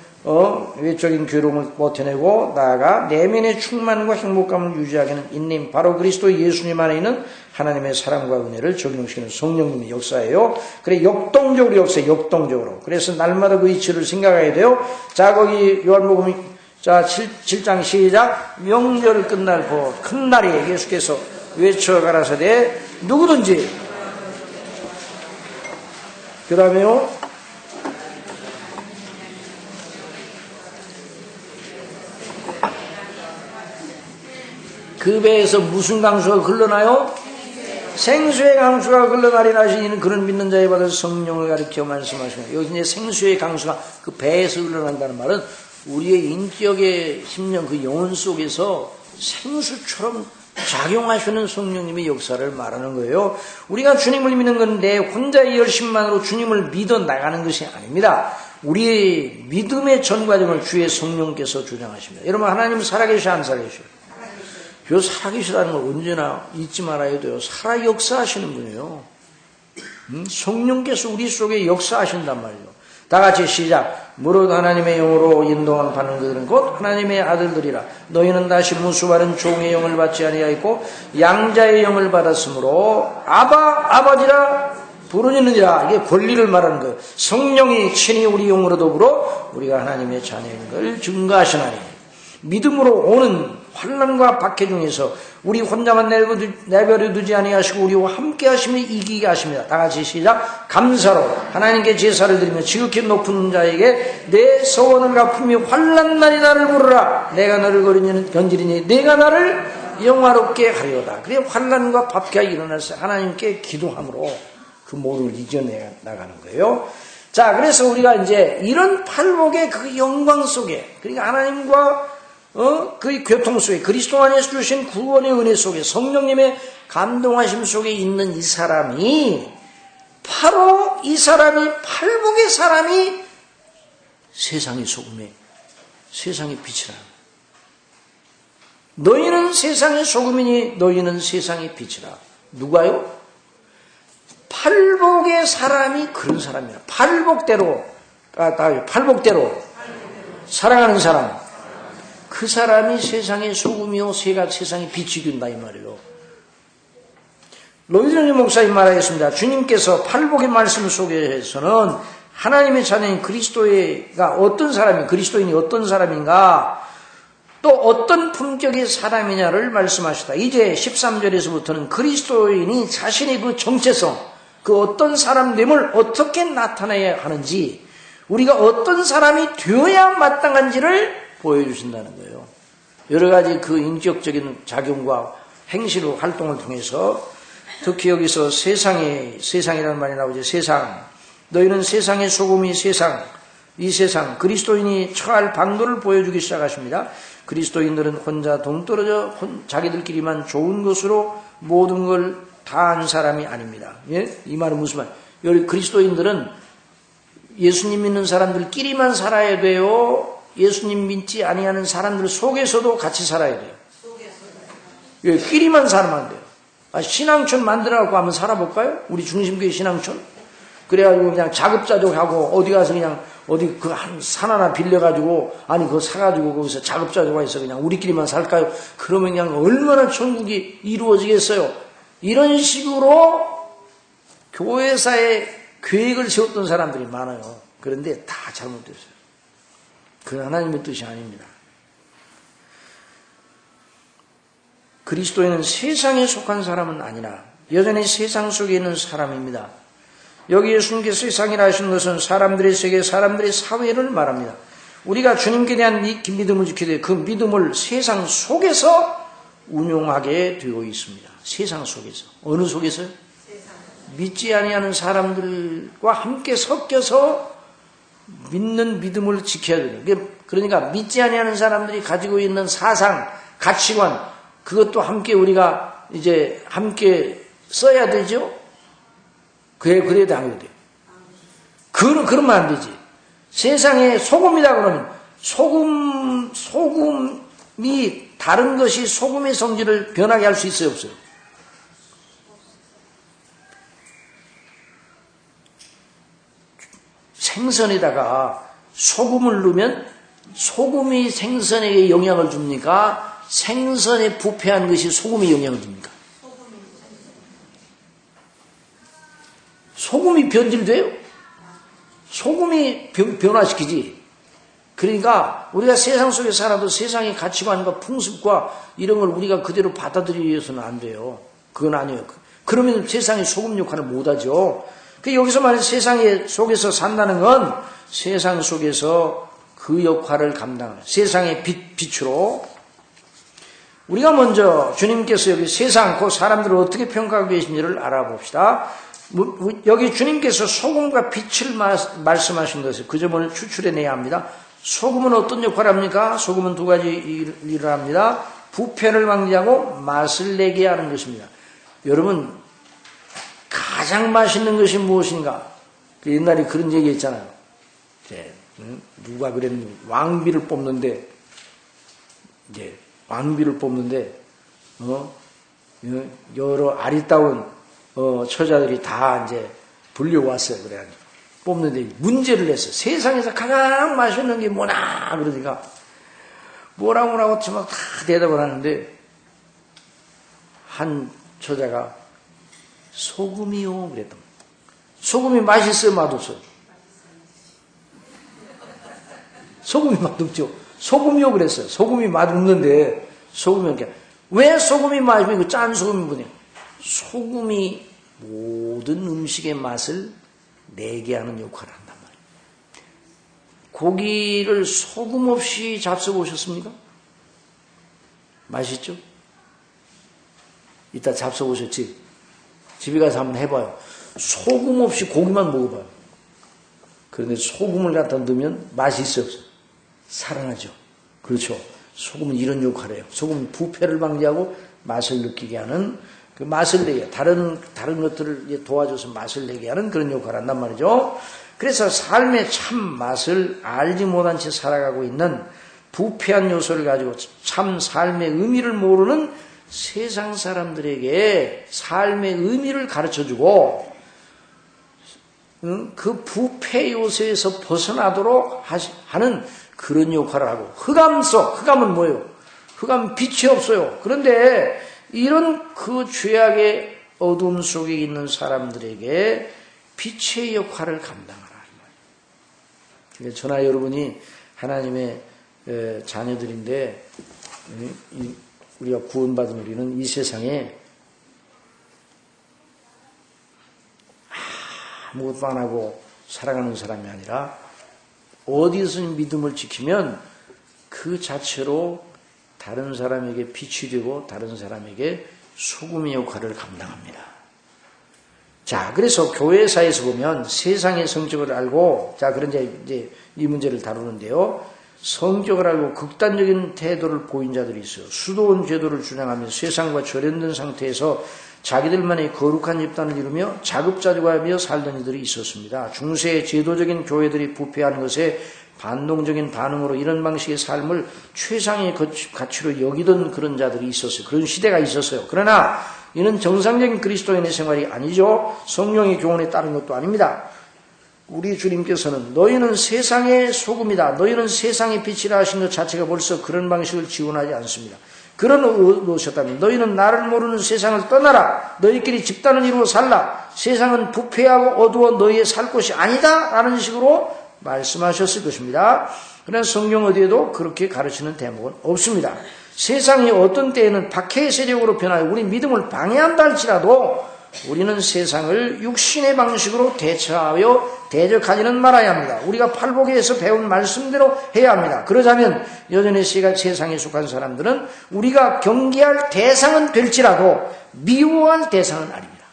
외적인 괴로움을 버텨내고 나아가 내면의 충만과 행복감을 유지하기는 인내임, 바로 그리스도 예수님 안에 있는 하나님의 사랑과 은혜를 적용시키는 성령님의 역사예요. 그래 역동적으로 역사해, 역동적으로. 그래서 날마다 그 이치를 생각해야 돼요. 자, 거기 요한복음 자 7장 시작. 명절 끝날 큰 날에 예수께서 외쳐 가라사대 누구든지 그 다음에요 그 배에서 무슨 강수가 흘러나요? 생수의 강수가 흘러나리라 하시는 그런 믿는 자에 받아 성령을 가리켜 말씀하십니다. 여기 이제 생수의 강수가 그 배에서 흘러난다는 말은 우리의 인격의 심령 그 영혼 속에서 생수처럼 작용하시는 성령님의 역사를 말하는 거예요. 우리가 주님을 믿는 건 내 혼자의 열심만으로 주님을 믿어 나가는 것이 아닙니다. 우리의 믿음의 전 과정을 주의 성령께서 주장하십니다. 여러분 하나님은 살아계셔 안 살아계셔? 요 살아계시다는 걸 언제나 잊지 말아야 돼요. 살아 역사하시는 분이에요. 성령께서 우리 속에 역사하신단 말이에요. 다 같이 시작. 무릇 하나님의 영으로 인도함 받는 그들은 곧 하나님의 아들들이라. 너희는 다시 무수바른 종의 영을 받지 아니하였고 양자의 영을 받았으므로 아버지라 부르짖느니라. 이게 권리를 말하는 거예요. 성령이 친히 우리 영으로 더불어 우리가 하나님의 자녀인 걸 증거하시나니 믿음으로 오는 환난과 박해 중에서 우리 혼자만 내버려 두지 아니하시고 우리와 함께 하심을 이기게 하십니다. 다 같이 시작. 감사로 하나님께 제사를 드리며 지극히 높은 자에게 내 소원을 갚으며 환난 날이 나를 부르라. 내가 너를 건지리니 내가 나를 영화롭게 하리로다. 그래 환난과 박해가 일어나서 하나님께 기도함으로 그 모든 걸 이겨내 나가는 거예요. 자, 그래서 우리가 이제 이런 팔복의 그 영광 속에, 그러니까 하나님과 그 교통 속에 그리스도 안에서 주신 구원의 은혜 속에 성령님의 감동하심 속에 있는 이 사람이 바로 이 사람이 팔복의 사람이 세상의 소금에 세상의 빛이라. 너희는 세상의 소금이니 너희는 세상의 빛이라. 누가요? 팔복의 사람이 그런 사람이야. 팔복대로 사랑하는 사람. 그 사람이 세상의 소금이요 세상의 빛이 된다 이 말이에요. 로이드 목사님 말하겠습니다. 주님께서 팔복의 말씀 속에서는 하나님의 자녀인 그리스도가 어떤 사람이 그리스도인이 어떤 사람인가 또 어떤 품격의 사람이냐를 말씀하시다. 이제 13절에서부터는 그리스도인이 자신의 그 정체성 그 어떤 사람됨을 어떻게 나타내야 하는지 우리가 어떤 사람이 되어야 마땅한지를 보여주신다는 거예요. 여러 가지 그 인격적인 작용과 행실의 활동을 통해서 특히 여기서 세상이라는 말이 나오죠. 세상. 너희는 세상의 소금이 이 세상 그리스도인이 처할 방도를 보여주기 시작하십니다. 그리스도인들은 혼자 동떨어져 자기들끼리만 좋은 것으로 모든 걸 다 한 사람이 아닙니다. 예? 이 말은 무슨 말? 여기 그리스도인들은 예수님 믿는 사람들끼리만 살아야 돼요. 예수님 믿지 아니하는 사람들 속에서도 같이 살아야 돼요. 예, 끼리만 살면 안 돼요. 신앙촌 만들어갖고 한번 살아볼까요? 우리 중심교회 신앙촌? 그래가지고 그냥 자급자족하고 어디 가서 그냥 어디 그 한 산 하나 빌려가지고 아니 그거 사가지고 거기서 자급자족해서 그냥 우리끼리만 살까요? 그러면 그냥 얼마나 천국이 이루어지겠어요? 이런 식으로 교회사에 계획을 세웠던 사람들이 많아요. 그런데 다 잘못됐어요. 그건 하나님의 뜻이 아닙니다. 그리스도인은 세상에 속한 사람은 아니라 여전히 세상 속에 있는 사람입니다. 여기 예수님께서 세상이라 하신 것은 사람들의 세계, 사람들의 사회를 말합니다. 우리가 주님께 대한 믿음을 지켜야 돼요. 그 믿음을 세상 속에서 운용하게 되어 있습니다. 세상 속에서. 어느 속에서요? 믿지 아니하는 사람들과 함께 섞여서 믿는 믿음을 지켜야 돼요. 그러니까 믿지 아니하는 사람들이 가지고 있는 사상, 가치관, 그것도 함께 우리가 이제 함께 써야 되죠? 그래야 당연히 돼요. 그러면 안 되지. 세상에 소금이다 그러면 소금이 다른 것이 소금의 성질을 변하게 할 수 있어요, 없어요? 생선에다가 소금을 넣으면 소금이 생선에게 영향을 줍니까? 생선에 부패한 것이 소금에 영향을 줍니까? 소금이 변질돼요? 소금이 변화시키지. 그러니까 우리가 세상 속에 살아도 세상의 가치관과 풍습과 이런 걸 우리가 그대로 받아들이려서는 안 돼요. 그건 아니에요. 그러면 세상의 소금 역할을 못하죠. 여기서 말해서 세상 속에서 산다는 건 세상 속에서 그 역할을 감당하는 세상의 빛으로. 우리가 먼저 주님께서 여기 세상 그 사람들을 어떻게 평가하고 계신지를 알아봅시다. 여기 주님께서 소금과 빛을 말씀하신 것을 그 점을 추출해내야 합니다. 소금은 어떤 역할을 합니까? 소금은 두 가지 일을 합니다. 부패를 방지하고 맛을 내게 하는 것입니다. 여러분, 가장 맛있는 것이 무엇인가? 옛날에 그런 얘기 했잖아요. 누가 그랬는지, 왕비를 뽑는데, 여러 아리따운, 처자들이 다 이제 불려왔어요. 그래가지고. 뽑는데 문제를 냈어요. 세상에서 가장 맛있는 게 뭐나? 그러니까, 뭐라고 막 다 대답을 하는데, 한 처자가 소금이요. 그랬던 소금이 맛있어요, 맛없어요? 소금이 맛없죠. 소금이요. 그랬어요. 소금이 맛없는데, 왜 소금이 맛있고 짠 소금이 뭐냐? 소금이 모든 음식의 맛을 내게 하는 역할을 한단 말이에요. 고기를 소금 없이 잡숴보셨습니까? 맛있죠? 이따 잡숴보셨지? 집에 가서 한번 해봐요. 소금 없이 고기만 먹어봐요. 그런데 소금을 갖다 넣으면 맛이 있어요, 없어요? 살아나죠. 그렇죠. 소금은 이런 역할을 해요. 소금은 부패를 방지하고 맛을 느끼게 하는, 그 맛을 내게, 다른 것들을 도와줘서 맛을 내게 하는 그런 역할을 한단 말이죠. 그래서 삶의 참 맛을 알지 못한 채 살아가고 있는 부패한 요소를 가지고 참 삶의 의미를 모르는 세상 사람들에게 삶의 의미를 가르쳐주고, 그 부패 요소에서 벗어나도록 하는 그런 역할을 하고, 흑암은 뭐예요? 흑암은 빛이 없어요. 그런데 이런 그 죄악의 어둠 속에 있는 사람들에게 빛의 역할을 감당하라. 그러니까 저나 여러분이 하나님의 자녀들인데, 우리가 구원받은 우리는 이 세상에 아무것도 안 하고 살아가는 사람이 아니라 어디서 믿음을 지키면 그 자체로 다른 사람에게 빛이 되고 다른 사람에게 소금의 역할을 감당합니다. 자, 그래서 교회사에서 보면 세상의 성격을 알고, 자, 그런 이제 이 문제를 다루는데요. 성격을 알고 극단적인 태도를 보인 자들이 있어요. 수도원 제도를 주장하며 세상과 절연된 상태에서 자기들만의 거룩한 집단을 이루며 자급자족하며 살던 이들이 있었습니다. 중세의 제도적인 교회들이 부패하는 것에 반동적인 반응으로 이런 방식의 삶을 최상의 가치로 여기던 그런 자들이 있었어요. 그런 시대가 있었어요. 그러나 이는 정상적인 그리스도인의 생활이 아니죠. 성령의 교훈에 따른 것도 아닙니다. 우리 주님께서는 너희는 세상의 소금이다, 너희는 세상의 빛이라 하신 것 자체가 벌써 그런 방식을 지원하지 않습니다. 그러셨다면 너희는 나를 모르는 세상을 떠나라, 너희끼리 집단을 이루어 살라, 세상은 부패하고 어두워 너희의 살 곳이 아니다 라는 식으로 말씀하셨을 것입니다. 그러나 성경 어디에도 그렇게 가르치는 대목은 없습니다. 세상이 어떤 때에는 박해의 세력으로 변하여 우리 믿음을 방해한다 할지라도 우리는 세상을 육신의 방식으로 대처하여 대적하지는 말아야 합니다. 우리가 팔복에서 배운 말씀대로 해야 합니다. 그러자면 여전히 세상에 속한 사람들은 우리가 경계할 대상은 될지라도 미워할 대상은 아닙니다.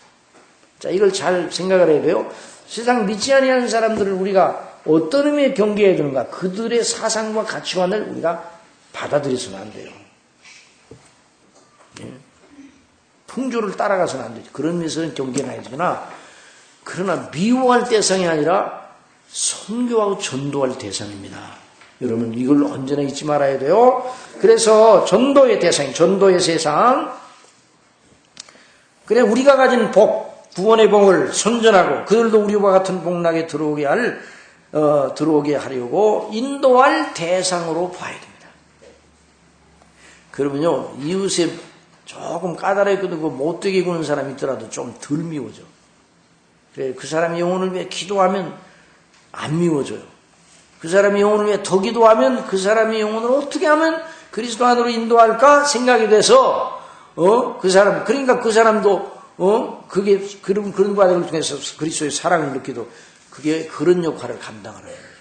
자, 이걸 잘 생각을 해야 돼요. 세상 믿지 아니하는 사람들을 우리가 어떤 의미에 경계해야 되는가? 그들의 사상과 가치관을 우리가 받아들여서는 안 돼요. 예. 풍조를 따라가서는 안 되죠. 그런 의미에서는 경계는 해야되나, 그러나 미워할 대상이 아니라 선교하고 전도할 대상입니다. 여러분, 이걸 언제나 잊지 말아야 돼요. 그래서 전도의 대상, 전도의 세상, 그래 우리가 가진 복, 구원의 복을 선전하고 그들도 우리와 같은 복락에 들어오게 하려고 인도할 대상으로 봐야 됩니다. 그러면요, 이웃에 조금 까다롭게 굴고 못되게 구는 사람이 있더라도 좀 덜 미워져. 그래, 그 사람의 영혼을 위해 기도하면 안 미워져요. 그 사람의 영혼을 위해 더 기도하면 그 사람의 영혼을 어떻게 하면 그리스도 안으로 인도할까 생각이 돼서 그러니까 그 사람도 그런 과정을 통해서 그리스도의 사랑을 느끼도 그게 그런 역할을 감당하는 거예요.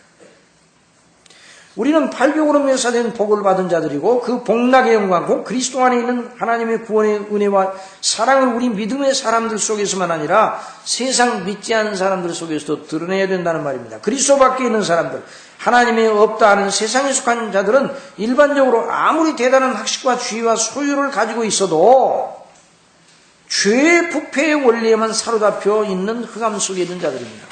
우리는 팔복으로 묘사된 복을 받은 자들이고 그 복락의 영광, 곧 그리스도 안에 있는 하나님의 구원의 은혜와 사랑을 우리 믿음의 사람들 속에서만 아니라 세상 믿지 않는 사람들 속에서도 드러내야 된다는 말입니다. 그리스도 밖에 있는 사람들, 하나님이 없다 하는 세상에 속한 자들은 일반적으로 아무리 대단한 학식과 지위와 소유를 가지고 있어도 죄의 부패의 원리에만 사로잡혀 있는 흑암 속에 있는 자들입니다.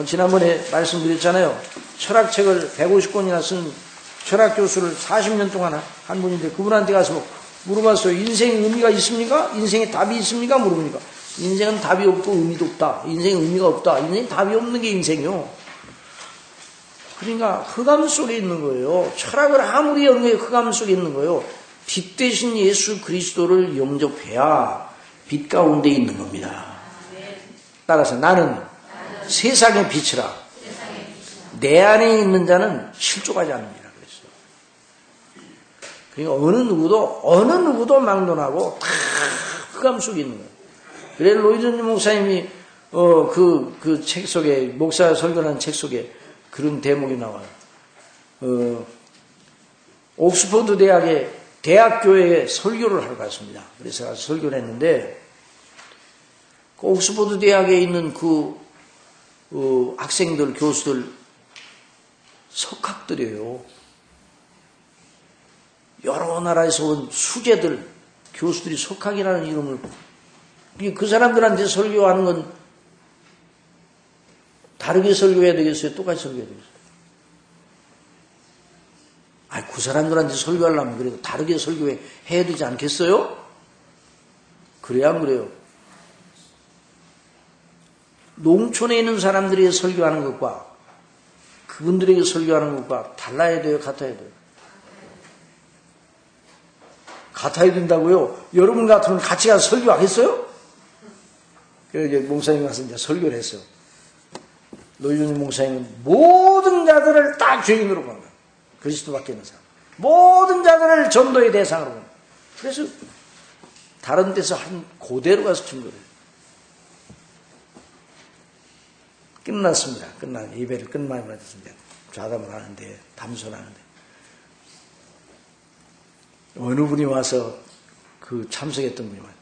지난번에 말씀드렸잖아요. 철학책을 150권이나 쓴 철학 교수를 40년 동안 한 분인데 그분한테 가서 물어봤어요. 인생에 의미가 있습니까? 인생에 답이 있습니까? 물어보니까 인생은 답이 없고 의미도 없다. 인생에 의미가 없다. 인생에 답이 없는 게 인생이요. 그러니까 흑암 속에 있는 거예요. 철학을 아무리 연구해 흑암 속에 있는 거예요. 빛 대신 예수 그리스도를 영접해야 빛 가운데 있는 겁니다. 따라서 나는 세상의 빛이라 내 안에 있는 자는 실족하지 않습니다. 그러니까 어느 누구도 막론하고 다 흑암 속에 있는 거예요. 그래 로이드 목사님이 그 책 속에 목사 설교하는 책 속에 그런 대목이 나와요. 옥스퍼드 대학교에 설교를 하러 갔습니다. 그래서 가서 설교를 했는데 그 옥스퍼드 대학에 있는 학생들, 교수들 석학들이에요. 여러 나라에서 온 수재들, 교수들이 석학이라는 이름을 그 사람들한테 설교하는 건 다르게 설교해야 되겠어요? 똑같이 설교해야 되겠어요? 그 사람들한테 설교하려면 그래도 다르게 설교해야 되지 않겠어요? 그래야 안 그래요? 농촌에 있는 사람들이 설교하는 것과 그분들에게 설교하는 것과 달라야 돼요? 같아야 돼요? 같아야 된다고요? 여러분 같으면 같이 가서 설교하겠어요? 그래서 이제 목사님 가서 이제 설교를 했어요. 노유진 목사님은 모든 자들을 다 죄인으로 보는 거예요. 그리스도 밖에 있는 사람. 모든 자들을 전도의 대상으로 보는 거예요. 그래서 다른 데서 한 고대로 가서 증거를 해요. 끝났습니다. 예배를 끝나고 나서 좌담을 하는데, 담소를 하는데, 어느 분이 와서 참석했던 분이 와요.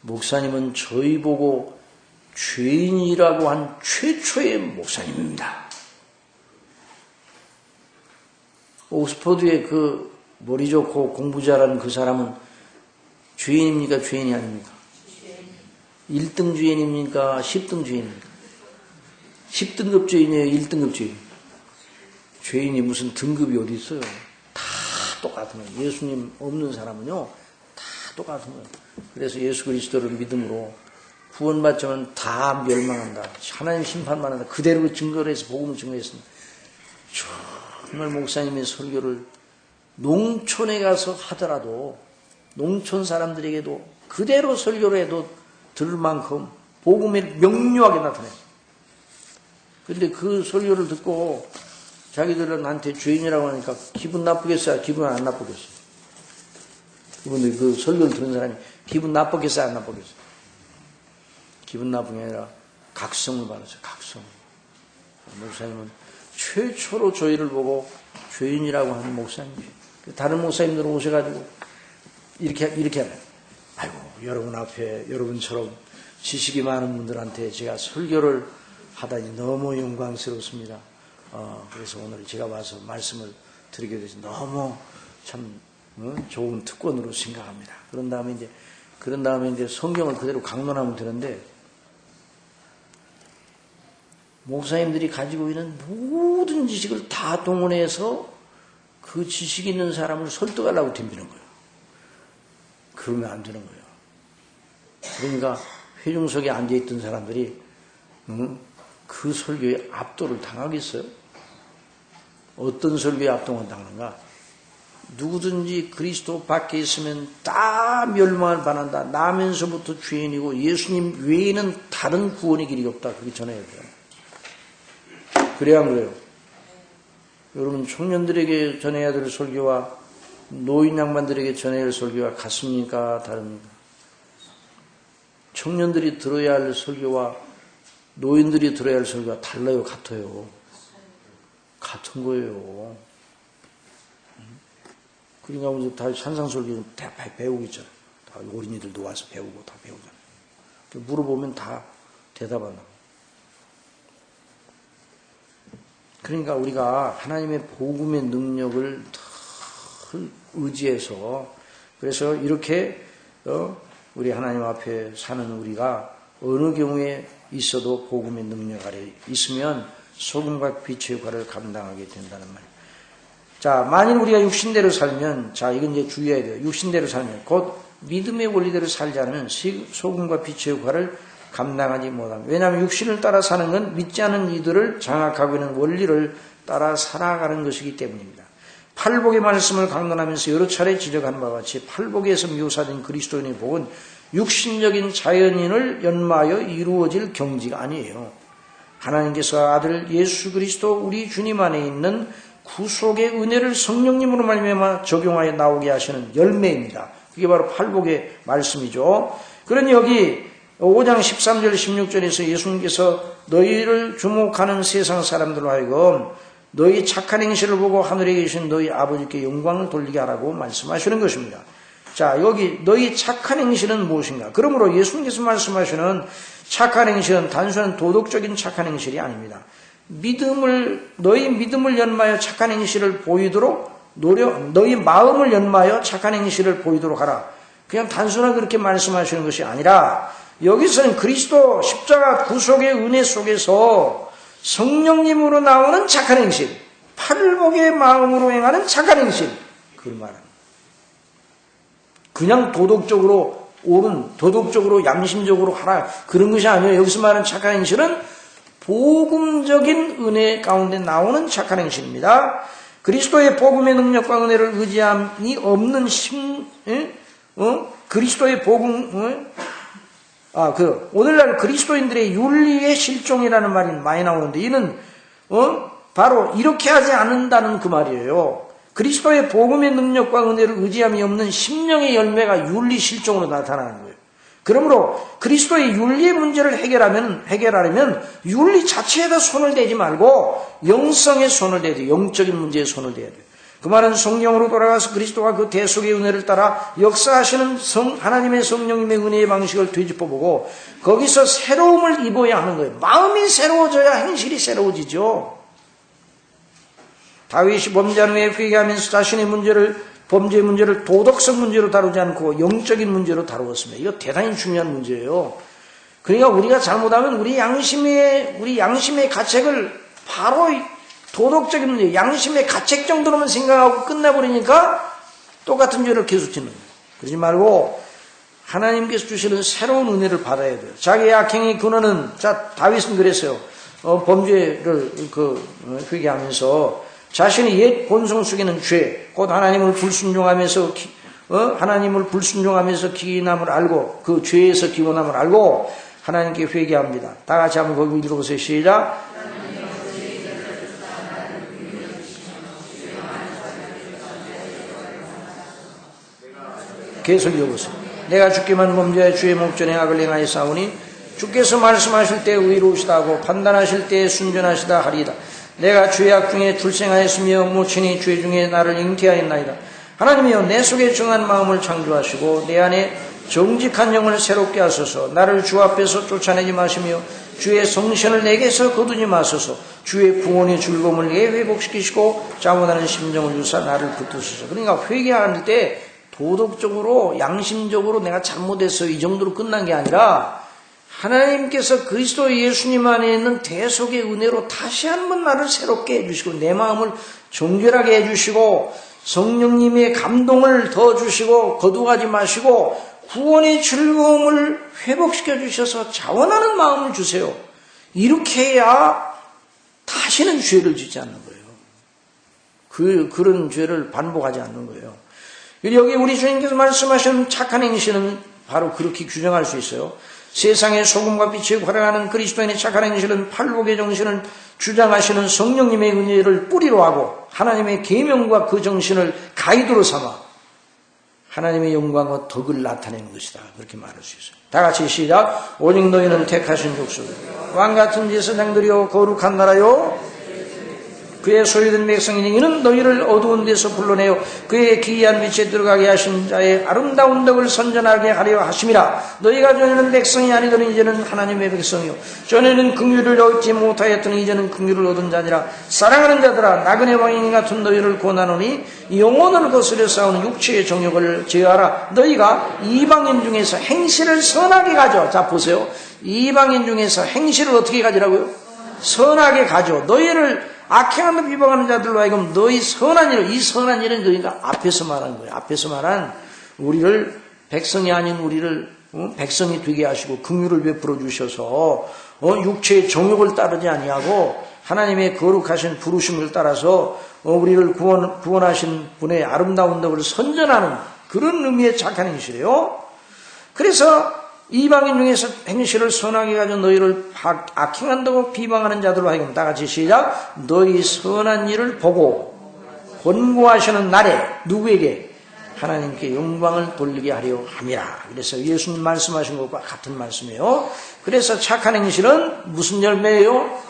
목사님은 저희 보고 죄인이라고 한 최초의 목사님입니다. 옥스퍼드의 머리 좋고 공부 잘하는 그 사람은 죄인입니까? 죄인이 아닙니까? 1등 죄인입니까? 10등 죄인입니까? 10등급 죄인이에요? 1등급 죄인? 죄인이 무슨 등급이 어디 있어요? 다 똑같은 거예요. 예수님 없는 사람은요, 다 똑같은 거예요. 그래서 예수 그리스도를 믿음으로 구원받지만 다 멸망한다. 하나님 심판받는다. 그대로 증거를 해서 복음을 증거했습니다. 정말 목사님의 설교를 농촌에 가서 하더라도 농촌 사람들에게도 그대로 설교를 해도 들을 만큼 복음이 명료하게 나타났어요. 그런데 그 설교를 듣고 자기들은 나한테 죄인이라고 하니까 기분 나쁘겠어요? 기분 안 나쁘겠어요? 이분들 그 설교를 들은 사람이 기분 나쁘겠어요? 안 나쁘겠어요? 기분 나쁜 게 아니라 각성을 받았어요. 각성. 목사님은 최초로 저희를 보고 죄인이라고 하는 목사님이에요. 다른 목사님들 오셔가지고 이렇게 하네요. 아이고, 여러분 앞에 여러분처럼 지식이 많은 분들한테 제가 설교를 하다니 너무 영광스럽습니다. 그래서 오늘 제가 와서 말씀을 드리게 돼서 너무 참 좋은 특권으로 생각합니다. 그런 다음에 이제 성경을 그대로 강론하면 되는데, 목사님들이 가지고 있는 모든 지식을 다 동원해서 그 지식 있는 사람을 설득하려고 덤비는 거예요. 그러면 안 되는 거예요. 그러니까 회중석에 앉아있던 사람들이 그 설교에 압도를 당하겠어요? 어떤 설교에 압도를 당하는가? 누구든지 그리스도 밖에 있으면 다 멸망을 받는다. 나면서부터 죄인이고 예수님 외에는 다른 구원의 길이 없다. 그렇게 전해야 돼요. 그래야 안 그래요? 여러분, 청년들에게 전해야 될 설교와 노인 양반들에게 전해야 할 설교가 같습니까? 다릅니까? 청년들이 들어야 할 설교와 노인들이 들어야 할 설교가 달라요? 같아요? 같은 거예요. 그러니까 우리 다 산상설교는 다 배우고 있잖아요. 다 어린이들도 와서 배우고 다 배우잖아요. 물어보면 다 대답한다. 그러니까 우리가 하나님의 복음의 능력을 의지해서, 그래서 이렇게 우리 하나님 앞에 사는 우리가 어느 경우에 있어도 복음의 능력 아래 있으면 소금과 빛의 역할을 감당하게 된다는 말이에요. 자, 만일 우리가 육신대로 살면, 자, 이건 이제 주의해야 돼요. 육신대로 살면, 곧 믿음의 원리대로 살지 않으면 소금과 빛의 역할을 감당하지 못합니다. 왜냐하면 육신을 따라 사는 건 믿지 않은 이들을 장악하고 있는 원리를 따라 살아가는 것이기 때문입니다. 팔복의 말씀을 강론하면서 여러 차례 지적한 바와 같이 팔복에서 묘사된 그리스도인의 복은 육신적인 자연인을 연마하여 이루어질 경지가 아니에요. 하나님께서 아들 예수 그리스도 우리 주님 안에 있는 구속의 은혜를 성령님으로 말미암아 적용하여 나오게 하시는 열매입니다. 그게 바로 팔복의 말씀이죠. 그러니 여기 5장 13절 16절에서 예수님께서 너희를 주목하는 세상 사람들로 하여금 너희 착한 행실을 보고 하늘에 계신 너희 아버지께 영광을 돌리게 하라고 말씀하시는 것입니다. 자, 여기 너희 착한 행실은 무엇인가? 그러므로 예수님께서 말씀하시는 착한 행실은 단순한 도덕적인 착한 행실이 아닙니다. 너희 믿음을 연마하여 착한 행실을 보이도록 너희 마음을 연마하여 착한 행실을 보이도록 하라. 그냥 단순하게 그렇게 말씀하시는 것이 아니라 여기서는 그리스도 십자가 구속의 은혜 속에서 성령님으로 나오는 착한 행실, 팔복의 마음으로 행하는 착한 행실, 그걸 말합니다. 그냥 도덕적으로 양심적으로 하라, 그런 것이 아니에요. 여기서 말하는 착한 행실은 복음적인 은혜 가운데 나오는 착한 행실입니다. 그리스도의 복음의 능력과 은혜를 의지함이 없는 그리스도의 복음, 오늘날 그리스도인들의 윤리의 실종이라는 말이 많이 나오는데, 이는, 바로 이렇게 하지 않는다는 그 말이에요. 그리스도의 복음의 능력과 은혜를 의지함이 없는 심령의 열매가 윤리 실종으로 나타나는 거예요. 그러므로 그리스도의 윤리의 문제를 해결하려면 윤리 자체에다 손을 대지 말고 영성에 손을 대야 돼요. 영적인 문제에 손을 대야 돼요. 그 말은 성령으로 돌아가서 그리스도가 그 대속의 은혜를 따라 역사하시는 하나님의 성령님의 은혜의 방식을 되짚어보고 거기서 새로움을 입어야 하는 거예요. 마음이 새로워져야 행실이 새로워지죠. 다윗이 범죄한 후에 회개하면서 자신의 범죄의 문제를 도덕성 문제로 다루지 않고 영적인 문제로 다루었습니다. 이거 대단히 중요한 문제예요. 그러니까 우리가 잘못하면 우리 양심의 가책을 바로 도덕적인 문제, 양심의 가책 정도로만 생각하고 끝내버리니까 똑같은 죄를 계속 짓는 거예요. 그러지 말고 하나님께서 주시는 새로운 은혜를 받아야 돼요. 자기의 악행의 근원은, 다윗은 그랬어요. 범죄를 회개하면서 자신의 옛 본성 속에는 죄, 곧 하나님을 불순종하면서 기인함을 알고, 그 죄에서 기원함을 알고 하나님께 회개합니다. 다 같이 한번 거기 읽어보세요. 시작. 계속 읽어보세요. 내가 죽기만 범죄하여 주의 목전에 악을 행하여 싸우니 주께서 말씀하실 때 의로우시다 하고 판단하실 때 순전하시다 하리이다. 내가 죄악 중에 출생하였으며 모친이 죄 중에 나를 잉태하였나이다. 하나님이여 내 속에 정한 마음을 창조하시고 내 안에 정직한 영을 새롭게 하소서. 나를 주 앞에서 쫓아내지 마시며 주의 성신을 내게서 거두지 마소서. 주의 구원의 즐거움을 내게 회복시키시고 자원하는 심정을 주사 나를 붙드소서. 그러니까 회개할 때 도덕적으로 양심적으로 내가 잘못해서 이 정도로 끝난 게 아니라 하나님께서 그리스도 예수님 안에 있는 대속의 은혜로 다시 한번 나를 새롭게 해주시고 내 마음을 정결하게 해주시고 성령님의 감동을 더 주시고 거두가지 마시고 구원의 즐거움을 회복시켜 주셔서 자원하는 마음을 주세요. 이렇게 해야 다시는 죄를 짓지 않는 거예요. 그런 죄를 반복하지 않는 거예요. 여기 우리 주님께서 말씀하신 착한 행실은 바로 그렇게 규정할 수 있어요. 세상의 소금과 빛이 활약하는 그리스도인의 착한 행실은 팔복의 정신을 주장하시는 성령님의 은혜를 뿌리로 하고 하나님의 계명과 그 정신을 가이드로 삼아 하나님의 영광과 덕을 나타내는 것이다. 그렇게 말할 수 있어요. 다 같이 시작. 오직 너희는 택하신 족속 왕같은 제사장들이요 거룩한 나라요 그의 소유된 백성이니 이는 너희를 어두운 데서 불러내어 그의 기이한 빛에 들어가게 하신 자의 아름다운 덕을 선전하게 하려 하심이라. 너희가 전에는 백성이 아니더니 이제는 하나님의 백성이요 전에는 긍휼을 얻지 못하였더니 이제는 긍휼을 얻은 자니라. 사랑하는 자들아 나그네 왕인 같은 너희를 권하노니 영혼을 거스려 싸우는 육체의 정욕을 제어하라. 너희가 이방인 중에서 행실을 선하게 가져. 자 보세요. 이방인 중에서 행실을 어떻게 가지라고요? 선하게 가져. 너희를 악행하며 비방하는 자들로 하여금 너희 선한 일을, 이 선한 일은 그러니까 앞에서 말하는 거예요. 앞에서 말한 우리를 백성이 아닌 우리를 백성이 되게 하시고 긍휼을 베풀어 주셔서 육체의 정욕을 따르지 아니하고 하나님의 거룩하신 부르심을 따라서 우리를 구원하신 분의 아름다운 덕을 선전하는 그런 의미의 착한 행실이에요. 그래서 이방인 중에서 행실을 선하게 가져 너희를 악행한다고 비방하는 자들로 하여금 다 같이 시작. 너희 선한 일을 보고 권고하시는 날에 누구에게? 하나님께 영광을 돌리게 하려 함이라. 그래서 예수님 말씀하신 것과 같은 말씀이에요. 그래서 착한 행실은 무슨 열매예요?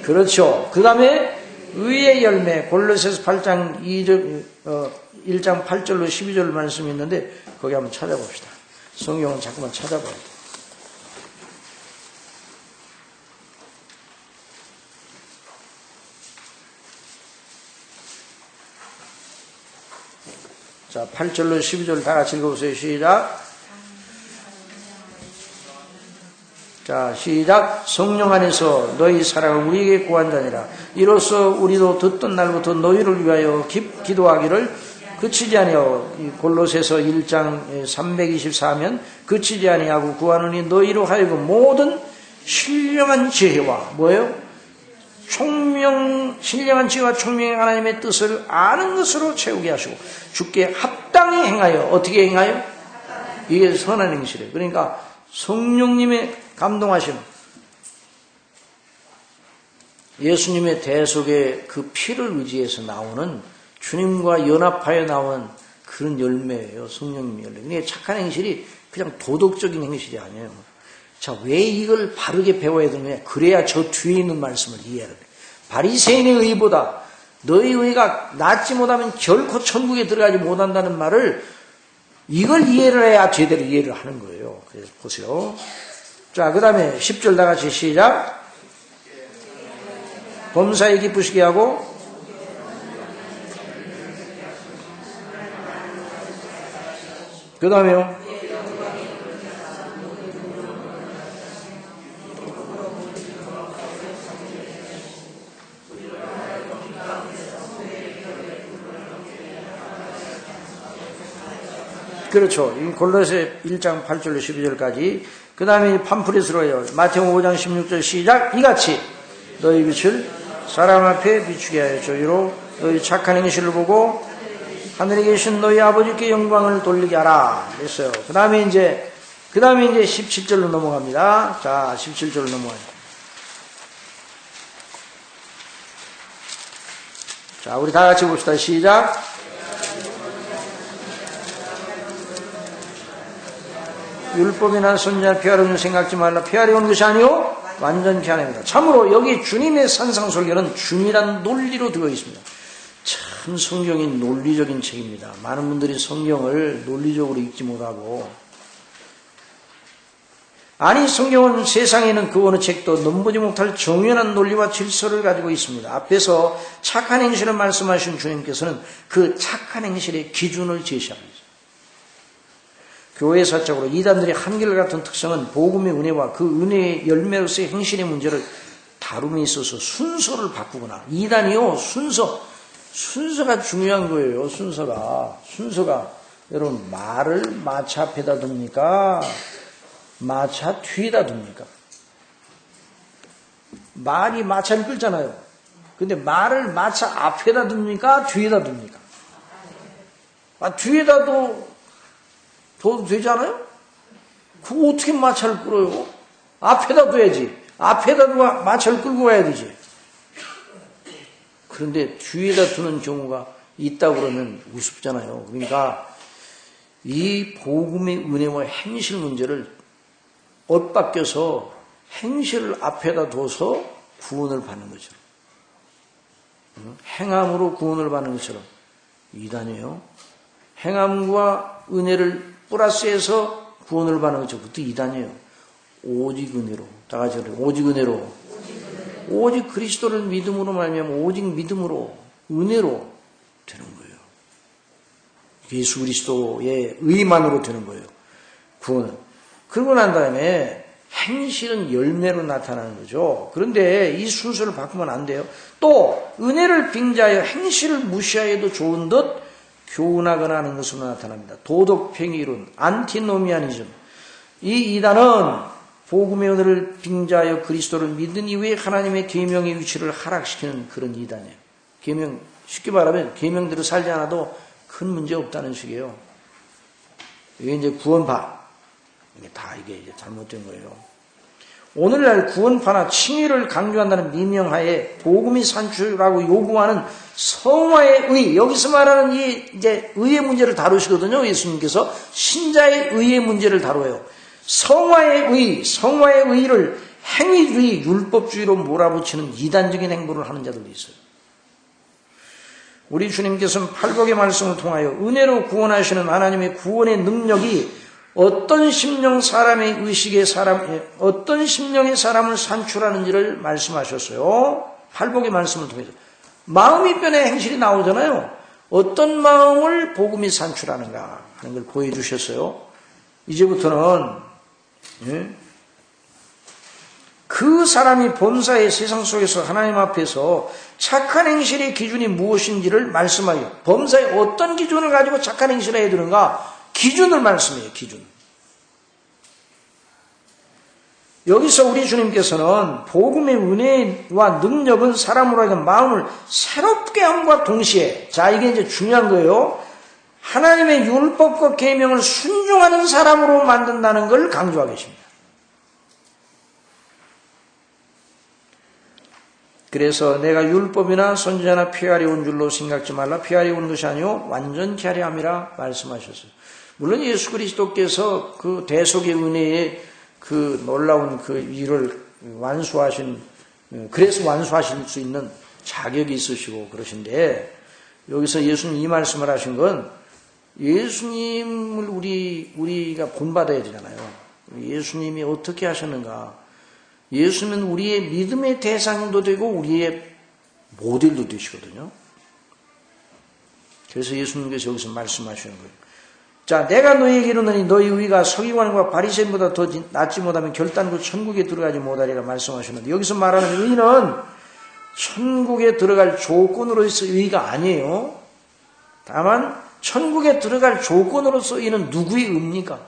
그렇죠. 그 다음에 의의 열매. 골로새서 8장 1장 8절로 12절 말씀이 있는데 거기 한번 찾아봅시다. 성경은 자꾸만 찾아봐야 돼. 자, 8절로 12절 다 같이 읽어보세요. 시작. 자, 시작. 성령 안에서 너희 사랑을 우리에게 구한 자니라. 이로써 우리도 듣던 날부터 너희를 위하여 기도하기를 그치지 아니하고 골로새서 1장 324면 그치지 아니하고 구하노니 너희로 하여금 모든 신령한 지혜와 뭐예요? 신령한 지혜와 총명의 하나님의 뜻을 아는 것으로 채우게 하시고 주께 합당히 행하여 어떻게 행하여? 이게 선한 행실이에요. 그러니까 성령님의 감동하심 예수님의 대속의 그 피를 의지해서 나오는 주님과 연합하여 나온 그런 열매예요. 성령님의 열매. 근데 착한 행실이 그냥 도덕적인 행실이 아니에요. 자, 왜 이걸 바르게 배워야 되느냐? 그래야 저 뒤에 있는 말씀을 이해해야 돼. 바리새인의 의보다 너희 의가 낫지 못하면 결코 천국에 들어가지 못한다는 말을 이걸 이해를 해야 제대로 이해를 하는 거예요. 그래서 보세요. 자, 그 다음에 10절 다 같이 시작. 범사에 기쁘시게 하고 그 다음에요. 그렇죠. 골로새 1장 8절로 12절까지. 그 다음에 팜프렛으로 해요. 마태복음 5장 16절 시작. 이같이 너희 빛을 사람 앞에 비추게 하여 저희로 너희 착한 행실을 보고 하늘에 계신 너희 아버지께 영광을 돌리게 하라. 그랬어요. 그 다음에 이제 17절로 넘어갑니다. 자, 17절로 넘어가요. 자, 우리 다 같이 봅시다. 시작. 율법이나 선지자 피하려는 생각지 말라. 피하려는 것이 아니요 완전 피하렵니다. 참으로 여기 주님의 산상설교는 중요한 논리로 되어 있습니다. 참 성경이 논리적인 책입니다. 많은 분들이 성경을 논리적으로 읽지 못하고, 아니 성경은 세상에는 그 어느 책도 넘보지 못할 정연한 논리와 질서를 가지고 있습니다. 앞에서 착한 행실을 말씀하신 주님께서는 그 착한 행실의 기준을 제시합니다. 교회 사적으로 이단들의 한결같은 특성은 복음의 은혜와 그 은혜의 열매로서의 행실의 문제를 다룸에 있어서 순서를 바꾸거나, 이단이요 순서가 중요한 거예요. 순서가 여러분, 말을 마차 앞에다 둡니까? 마차 뒤에다 둡니까? 말이 마차를 끌잖아요. 근데 말을 마차 앞에다 둡니까? 뒤에다 둡니까? 뒤에다 둬도 되지 않아요? 그거 어떻게 마차를 끌어요? 앞에다 둬야지. 앞에다 두고 마차를 끌고 가야 되지. 그런데 뒤에다 두는 경우가 있다 그러면 우습잖아요. 그러니까 이 복음의 은혜와 행실 문제를 엇바뀌어서 행실을 앞에다 둬서 구원을 받는 것처럼, 행함으로 구원을 받는 것처럼 이단이에요. 행함과 은혜를 플러스해서 구원을 받는 것처럼 그것도 이단이에요. 오직 은혜로, 다 같이 그래요. 오직 은혜로. 오직 그리스도를 믿음으로 말미암아 오직 믿음으로, 은혜로 되는 거예요. 예수 그리스도의 의만으로 되는 거예요. 구원은. 그러고 난 다음에 행실은 열매로 나타나는 거죠. 그런데 이 순서를 바꾸면 안 돼요. 또 은혜를 빙자하여 행실을 무시하여도 좋은 듯 교훈하거나 하는 것으로 나타납니다. 도덕팽이론, 안티노미아니즘. 이 이단은 복음의 은혜를 빙자하여 그리스도를 믿은 이후에 하나님의 계명의 위치를 하락시키는 그런 이단이에요. 계명, 쉽게 말하면 계명대로 살지 않아도 큰 문제 없다는 식이에요. 이게 이제 구원파. 이게 다 이게 잘못된 거예요. 오늘날 구원파나 칭의를 강조한다는 미명하에 복음이 산출하고 요구하는 성화의 의, 여기서 말하는 이 이제 의의 문제를 다루시거든요. 예수님께서 신자의 의의 문제를 다뤄요. 성화의 의를 행위주의, 율법주의로 몰아붙이는 이단적인 행보를 하는 자들도 있어요. 우리 주님께서는 팔복의 말씀을 통하여 은혜로 구원하시는 하나님의 구원의 능력이 어떤 심령의 사람을 산출하는지를 말씀하셨어요. 팔복의 말씀을 통해서. 마음이 변해 행실이 나오잖아요. 어떤 마음을 복음이 산출하는가 하는 걸 보여주셨어요. 이제부터는 그 사람이 범사의 세상 속에서 하나님 앞에서 착한 행실의 기준이 무엇인지를 말씀하여, 범사의 어떤 기준을 가지고 착한 행실을 해야 되는가, 기준을 말씀해요. 기준. 여기서 우리 주님께서는 복음의 은혜와 능력은 사람으로 하여금 마음을 새롭게 함과 동시에, 자 이게 이제 중요한 거예요. 하나님의 율법과 계명을 순종하는 사람으로 만든다는 걸 강조하고 계십니다. 그래서 내가 율법이나 선지자나 피하려 온 줄로 생각지 말라. 피하려 온 것이 아니요 완전케 하려 함이라 말씀하셨어요. 물론 예수 그리스도께서 그 대속의 은혜의 그 놀라운 그 일을 완수하신, 그래서 완수하실 수 있는 자격이 있으시고 그러신데, 여기서 예수님 이 말씀을 하신 건 예수님을 우리가 본받아야 되잖아요. 예수님이 어떻게 하셨는가. 예수님은 우리의 믿음의 대상도 되고 우리의 모델도 되시거든요. 그래서 예수님께서 여기서 말씀하시는 거예요. 자, 내가 너희에게 이르노니 너희 의가 서기관과 바리새인보다 더 낫지 못하면 결단코 천국에 들어가지 못하리라 말씀하셨는데, 여기서 말하는 의는 천국에 들어갈 조건으로서 의가 아니에요. 다만 천국에 들어갈 조건으로서 의는 누구의 의입니까?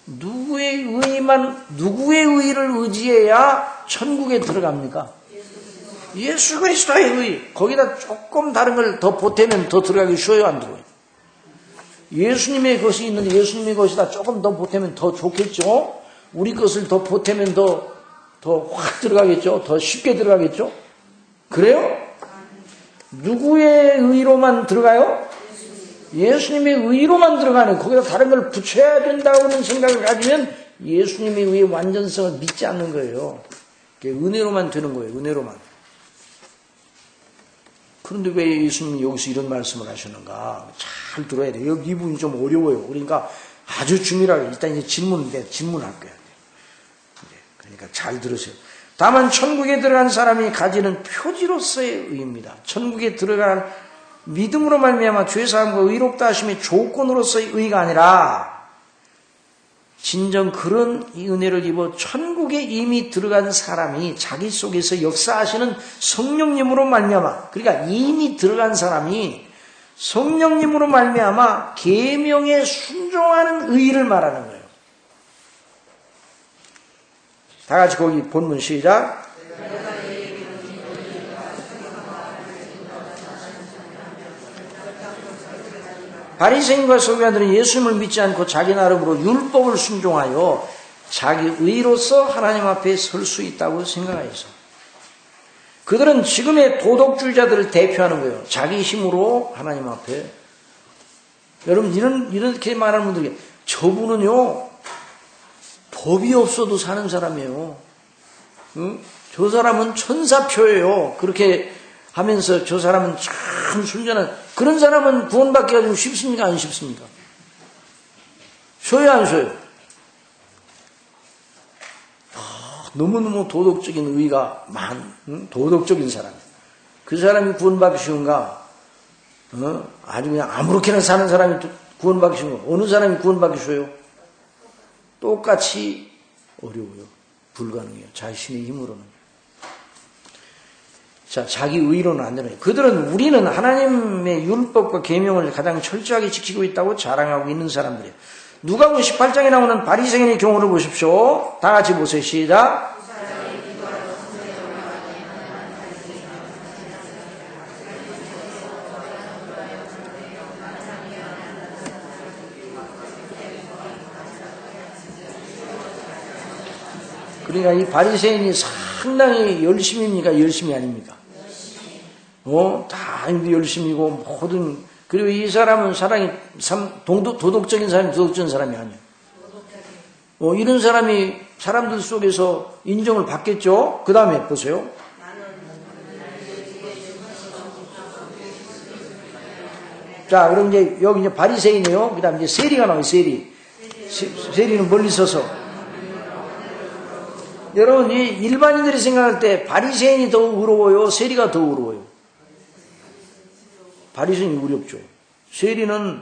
누구의 의를 의지해야 천국에 들어갑니까? 예수 그리스도의 의. 거기다 조금 다른 걸 더 보태면 더 들어가기 쉬워요, 안 들어요? 예수님의 것이 있는데 예수님의 것이다 조금 더 보태면 더 좋겠죠? 우리 것을 더 보태면 더 확 들어가겠죠? 더 쉽게 들어가겠죠? 그래요? 누구의 의로만 들어가요? 예수님의 의로만 들어가는, 거기다 다른 걸 붙여야 된다고는 생각을 가지면 예수님의 의의 완전성을 믿지 않는 거예요. 은혜로만 되는 거예요. 은혜로만. 그런데 왜 예수님이 여기서 이런 말씀을 하시는가? 잘 들어야 돼요. 여기 이 부분이 좀 어려워요. 그러니까 아주 중요하게 일단 이제 질문할 거예요. 그러니까 잘 들으세요. 다만 천국에 들어간 사람이 가지는 표지로서의 의입니다. 천국에 들어간 믿음으로 말미암아 죄사함과 의롭다 하심의 조건으로서의 의가 아니라 진정 그런 이 은혜를 입어 천국에 이미 들어간 사람이 자기 속에서 역사하시는 성령님으로 말미암아, 그러니까 이미 들어간 사람이 성령님으로 말미암아 계명에 순종하는 의를 말하는 거예요. 다 같이 거기 본문 시작. 바리새인과 서기관들은 예수님을 믿지 않고 자기 나름으로 율법을 순종하여 자기 의로서 하나님 앞에 설 수 있다고 생각하여서 그들은 지금의 도덕주의자들을 대표하는 거예요. 자기 힘으로 하나님 앞에. 여러분 이렇게 말하는 분들이 저분은요 법이 없어도 사는 사람이에요. 응? 저 사람은 천사표예요. 그렇게 하면서 저 사람은 참 순전한, 그런 사람은 구원받기가 좀 쉽습니까? 안 쉽습니까? 쉬어요, 안 쉬어요? 너무너무 도덕적인 의가 도덕적인 사람. 그 사람이 구원받기 쉬운가? 아주 그냥 아무렇게나 사는 사람이 구원받기 쉬운가? 어느 사람이 구원받기 쉬워요? 똑같이 어려워요. 불가능해요. 자신의 힘으로는. 자, 자기 의로는 안 되는 거예요. 우리는 하나님의 율법과 계명을 가장 철저하게 지키고 있다고 자랑하고 있는 사람들이에요. 누가복음 18장에 나오는 바리새인의 경우를 보십시오. 다 같이 보세요. 시작. 그러니까 이 바리새인이 상당히 열심입니까? 열심이 아닙니까? 다 열심이고 모든, 그리고 이 사람은 도덕적인 사람이 도덕적인 사람이 아니에요. 이런 사람이 사람들 속에서 인정을 받겠죠? 그 다음에 보세요. 자, 그럼 이제 여기 이제 바리새인이에요. 그 다음에 이제 세리가 나와요. 세리는 멀리 서서. 여러분, 이 일반인들이 생각할 때 바리새인이 더 의로워요? 세리가 더 의로워요? 바리새인이 의롭죠. 세리는,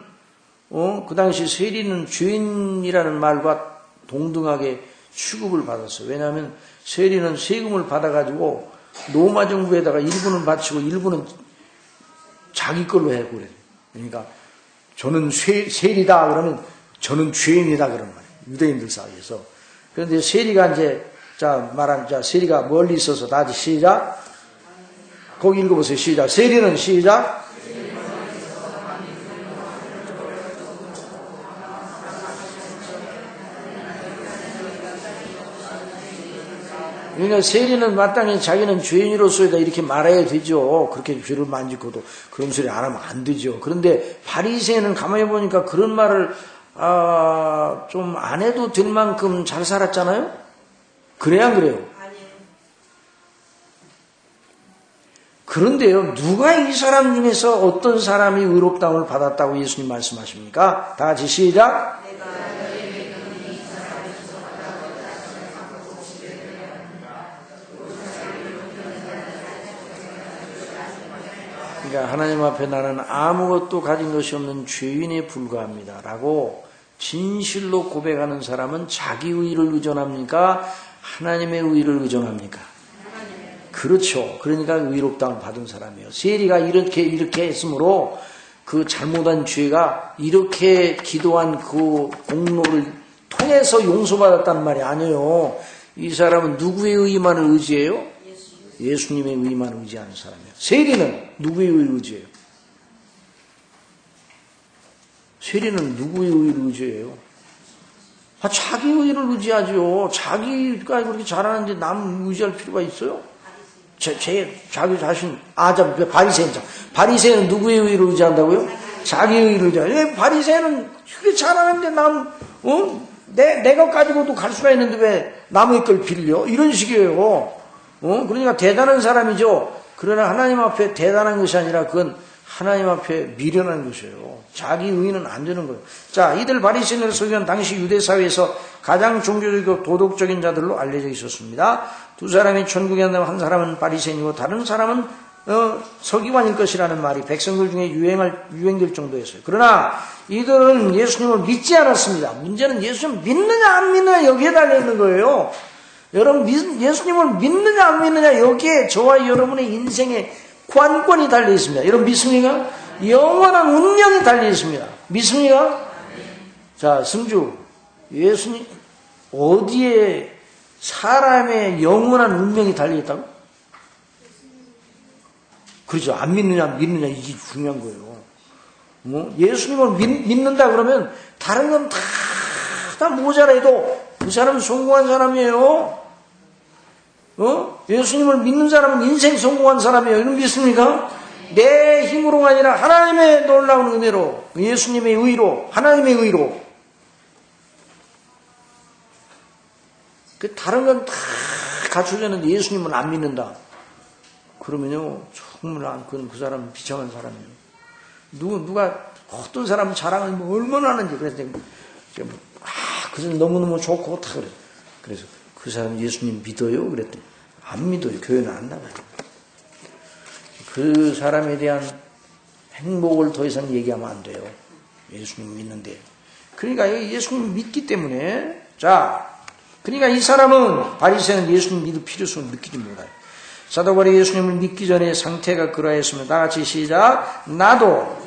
그 당시 세리는 죄인이라는 말과 동등하게 취급을 받았어요. 왜냐하면 세리는 세금을 받아가지고 로마 정부에다가 일부는 바치고 일부는 자기 걸로 해, 그래. 그러니까 저는 세리다 그러면 저는 죄인이다 그런 말이에요. 유대인들 사이에서. 그런데 세리가 이제 세리가 멀리 있어서 다 같이 시작. 거기 읽어보세요. 시작. 세리는 시작. 그러니까 세리는 마땅히 자기는 죄인으로서이다 이렇게 말해야 되죠. 그렇게 죄를 만지고도 그런 소리 안 하면 안 되죠. 그런데 바리새인은 가만히 보니까 그런 말을 좀 안 해도 될 만큼 잘 살았잖아요. 그래야 안 그래요? 그런데요, 누가 이 사람 중에서 어떤 사람이 의롭다움을 받았다고 예수님 말씀하십니까? 다 같이 시작. 그러니까 하나님 앞에 나는 아무것도 가진 것이 없는 죄인에 불과합니다 라고 진실로 고백하는 사람은 자기 의를 의존합니까? 하나님의 의를 의존합니까? 그렇죠. 그러니까 의롭다움을 받은 사람이에요. 세리가 이렇게 했으므로 그 잘못한 죄가 이렇게 기도한 그 공로를 통해서 용서받았단 말이 아니에요. 이 사람은 누구의 의만을 의지해요? 예수님의 의만 의지하는 사람이에요. 세리는 누구의 의를 의지해요? 세리는 누구의 의를 의지해요? 자기 의를 의지하죠. 자기가 그렇게 잘하는데 남 의지할 필요가 있어요? 자기 자신, 바리새인. 바리새인은 누구의 의를 의지한다고요? 자기 의를 바리새인은 그게 잘하는데 내 것 가지고도 갈 수가 있는데 왜 남의 걸 빌려? 이런 식이에요. 그러니까 대단한 사람이죠. 그러나 하나님 앞에 대단한 것이 아니라 그건 하나님 앞에 미련한 것이에요. 자기 의는 안 되는 거예요. 자, 이들 바리새인을 속이는 당시 유대 사회에서 가장 종교적이고 도덕적인 자들로 알려져 있었습니다. 두 사람이 천국에 간다면 한 사람은 바리새인이고 다른 사람은 서기관일 것이라는 말이 백성들 중에 유행될 정도였어요. 그러나 이들은 예수님을 믿지 않았습니다. 문제는 예수님 믿느냐 안 믿느냐 여기에 달려있는 거예요. 여러분 예수님을 믿느냐 안 믿느냐 여기에 저와 여러분의 인생의 관건이 달려있습니다. 여러분 믿습니까? 영원한 운명이 달려있습니다. 믿습니까? 자, 승주, 예수님 어디에 사람의 영원한 운명이 달려있다고? 그렇죠. 안 믿느냐 믿느냐 이게 중요한 거예요. 예수님을 믿는다 그러면 다른 건 다 모자라도 그 사람은 성공한 사람이에요. 예수님을 믿는 사람은 인생 성공한 사람이에요. 이런 믿습니까? 내 힘으로가 아니라 하나님의 놀라운 은혜로, 예수님의 의로, 하나님의 의로. 그 다른 건 다 갖춰졌는데 예수님은 안 믿는다. 그러면요, 정말 그 사람은 비참한 사람이에요. 누가 어떤 사람은 자랑을 뭐 얼마나 하는지 그랬더니 그 사람 너무너무 좋고 다 그래. 그래서 그 사람 예수님 믿어요? 그랬더니 안 믿어요. 교회는 안 나가요. 그 사람에 대한 행복을 더 이상 얘기하면 안 돼요. 예수님 믿는데. 그러니까 예수님 믿기 때문에 그러니까 이 사람은 바리새인은 예수님 믿을 필요성을 느끼지 못해요. 사도 바울이 예수님을 믿기 전에 상태가 그러했으면 다 같이 시작. 나도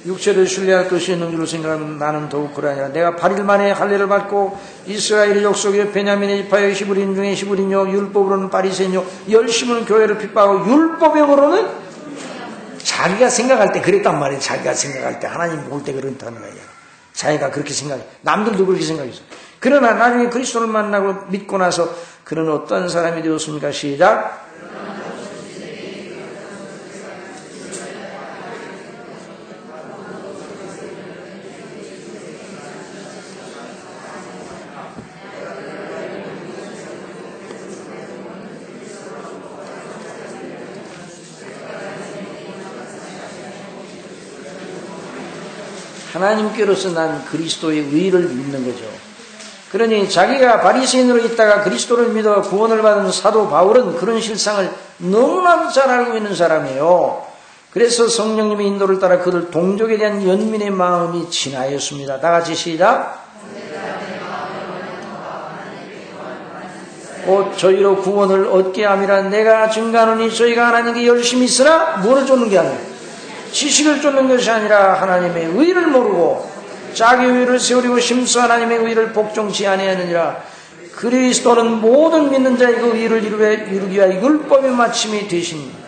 육체를 신뢰할 것이 있는 줄로 생각하면 나는 더욱 그러하니라. 내가 8일 만에 할례를 받고 이스라엘 족속의 베냐민의 지파의 히브리인 중에 히브리인요 율법으로는 바리새인요 열심은 교회를 핍박하고 율법적으로는 자기가 생각할 때 그랬단 말이에요. 자기가 생각할 때 하나님 볼 때 그렇다는 거예요. 자기가 그렇게 생각해. 남들도 그렇게 생각했어. 그러나 나중에 그리스도를 만나고 믿고 나서 그는 어떤 사람이 되었습니까? 시작. 하나님께로서 난 그리스도의 의를 믿는 거죠. 그러니 자기가 바리새인으로 있다가 그리스도를 믿어 구원을 받은 사도 바울은 그런 실상을 너무나도 잘 알고 있는 사람이에요. 그래서 성령님의 인도를 따라 그들 동족에 대한 연민의 마음이 진하였습니다. 다 같이 시작. 곧 저희로 구원을 얻게 함이라. 내가 증가하노니 저희가 하나님께 열심히 있으나 뭐를 쫓는 게 아니라 지식을 쫓는 것이 아니라 하나님의 의를 모르고 자기 의를 세우려고 심수 하나님의 의를 복종치 아니하느니라. 그리스도는 모든 믿는 자의 그 의를 이루기 위하여 율법의 마침이 되십니다.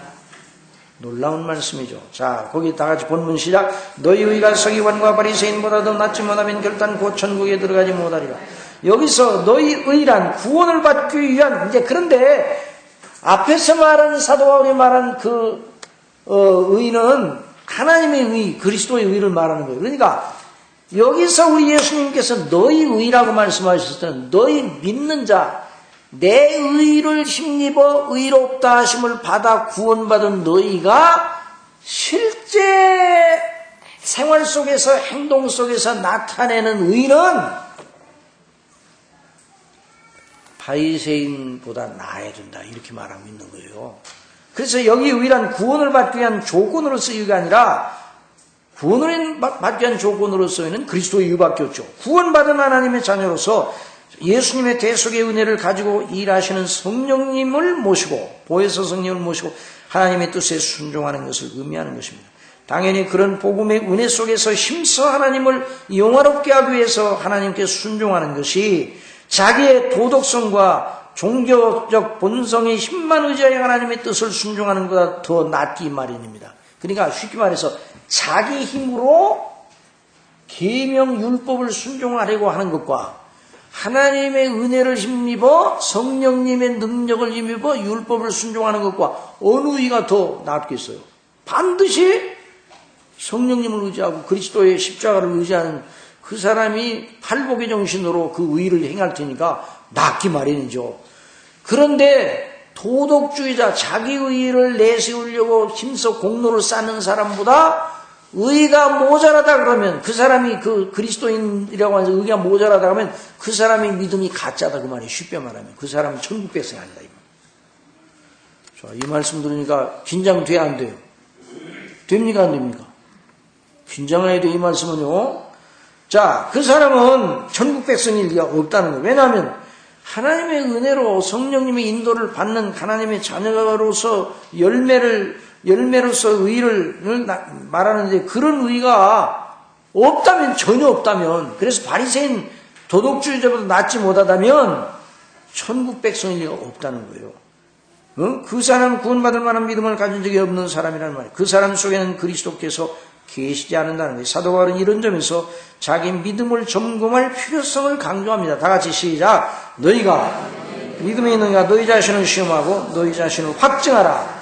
놀라운 말씀이죠. 자, 거기 다 같이 본문 시작. 너희 의가 서기관과 바리새인보다 더 낫지 못하면 결단코 천국에 들어가지 못하리라. 여기서 너희 의란 구원을 받기 위한 그런데 앞에서 말한 사도 바울이 말한 의는 하나님의 의, 그리스도의 의를 말하는 거예요. 그러니까 여기서 우리 예수님께서 너희 의라고 말씀하셨을 때는 너희 믿는 자, 내 의를 힘입어 의롭다 하심을 받아 구원받은 너희가 실제 생활 속에서 행동 속에서 나타내는 의는 바리새인보다 나아야 된다 이렇게 말하고 있는 거예요. 그래서 여기 의란 구원을 받기 위한 조건으로서 의가 아니라 구원을 받기 위한 조건으로서는 그리스도의 의밖에 없죠. 구원받은 하나님의 자녀로서 예수님의 대속의 은혜를 가지고 일하시는 성령님을 모시고 보혜사 성령을 모시고 하나님의 뜻에 순종하는 것을 의미하는 것입니다. 당연히 그런 복음의 은혜 속에서 힘써 하나님을 영화롭게 하기 위해서 하나님께 순종하는 것이 자기의 도덕성과 종교적 본성의 힘만 의지하여 하나님의 뜻을 순종하는 것보다 더 낫기 마련입니다. 그러니까 쉽게 말해서 자기 힘으로 계명 율법을 순종하려고 하는 것과 하나님의 은혜를 힘입어 성령님의 능력을 힘입어 율법을 순종하는 것과 어느 의가 더 낫겠어요? 반드시 성령님을 의지하고 그리스도의 십자가를 의지하는 그 사람이 팔복의 정신으로 그 의를 행할 테니까 낫기 마련이죠. 그런데 도덕주의자, 자기 의를 내세우려고 힘써 공로를 쌓는 사람보다 의가 모자라다 그러면, 그 사람이 그 그리스도인이라고 해서 의가 모자라다 그러면 그 사람의 믿음이 가짜다 그 말이에요. 쉽게 말하면 그 사람은 천국 백성이 아니다. 자, 이 말씀 들으니까 긴장돼야 안 돼요? 됩니까 안 됩니까? 긴장해야 돼. 이 말씀은요. 자, 그 사람은 천국 백성일 리가 없다는 거예요. 왜냐하면 하나님의 은혜로 성령님의 인도를 받는 하나님의 자녀로서 열매로서 의를 말하는데, 그런 의가 없다면, 전혀 없다면, 그래서 바리새인 도덕주의자보다 낫지 못하다면 천국 백성일 리가 없다는 거예요. 그 사람은 구원받을 만한 믿음을 가진 적이 없는 사람이라는 말이에요. 그 사람 속에는 그리스도께서 계시지 않는다는 거예요. 사도 바울은 이런 점에서 자기 믿음을 점검할 필요성을 강조합니다. 다 같이 시작. 너희가 믿음이 있는가 너희 자신을 시험하고 너희 자신을 확증하라.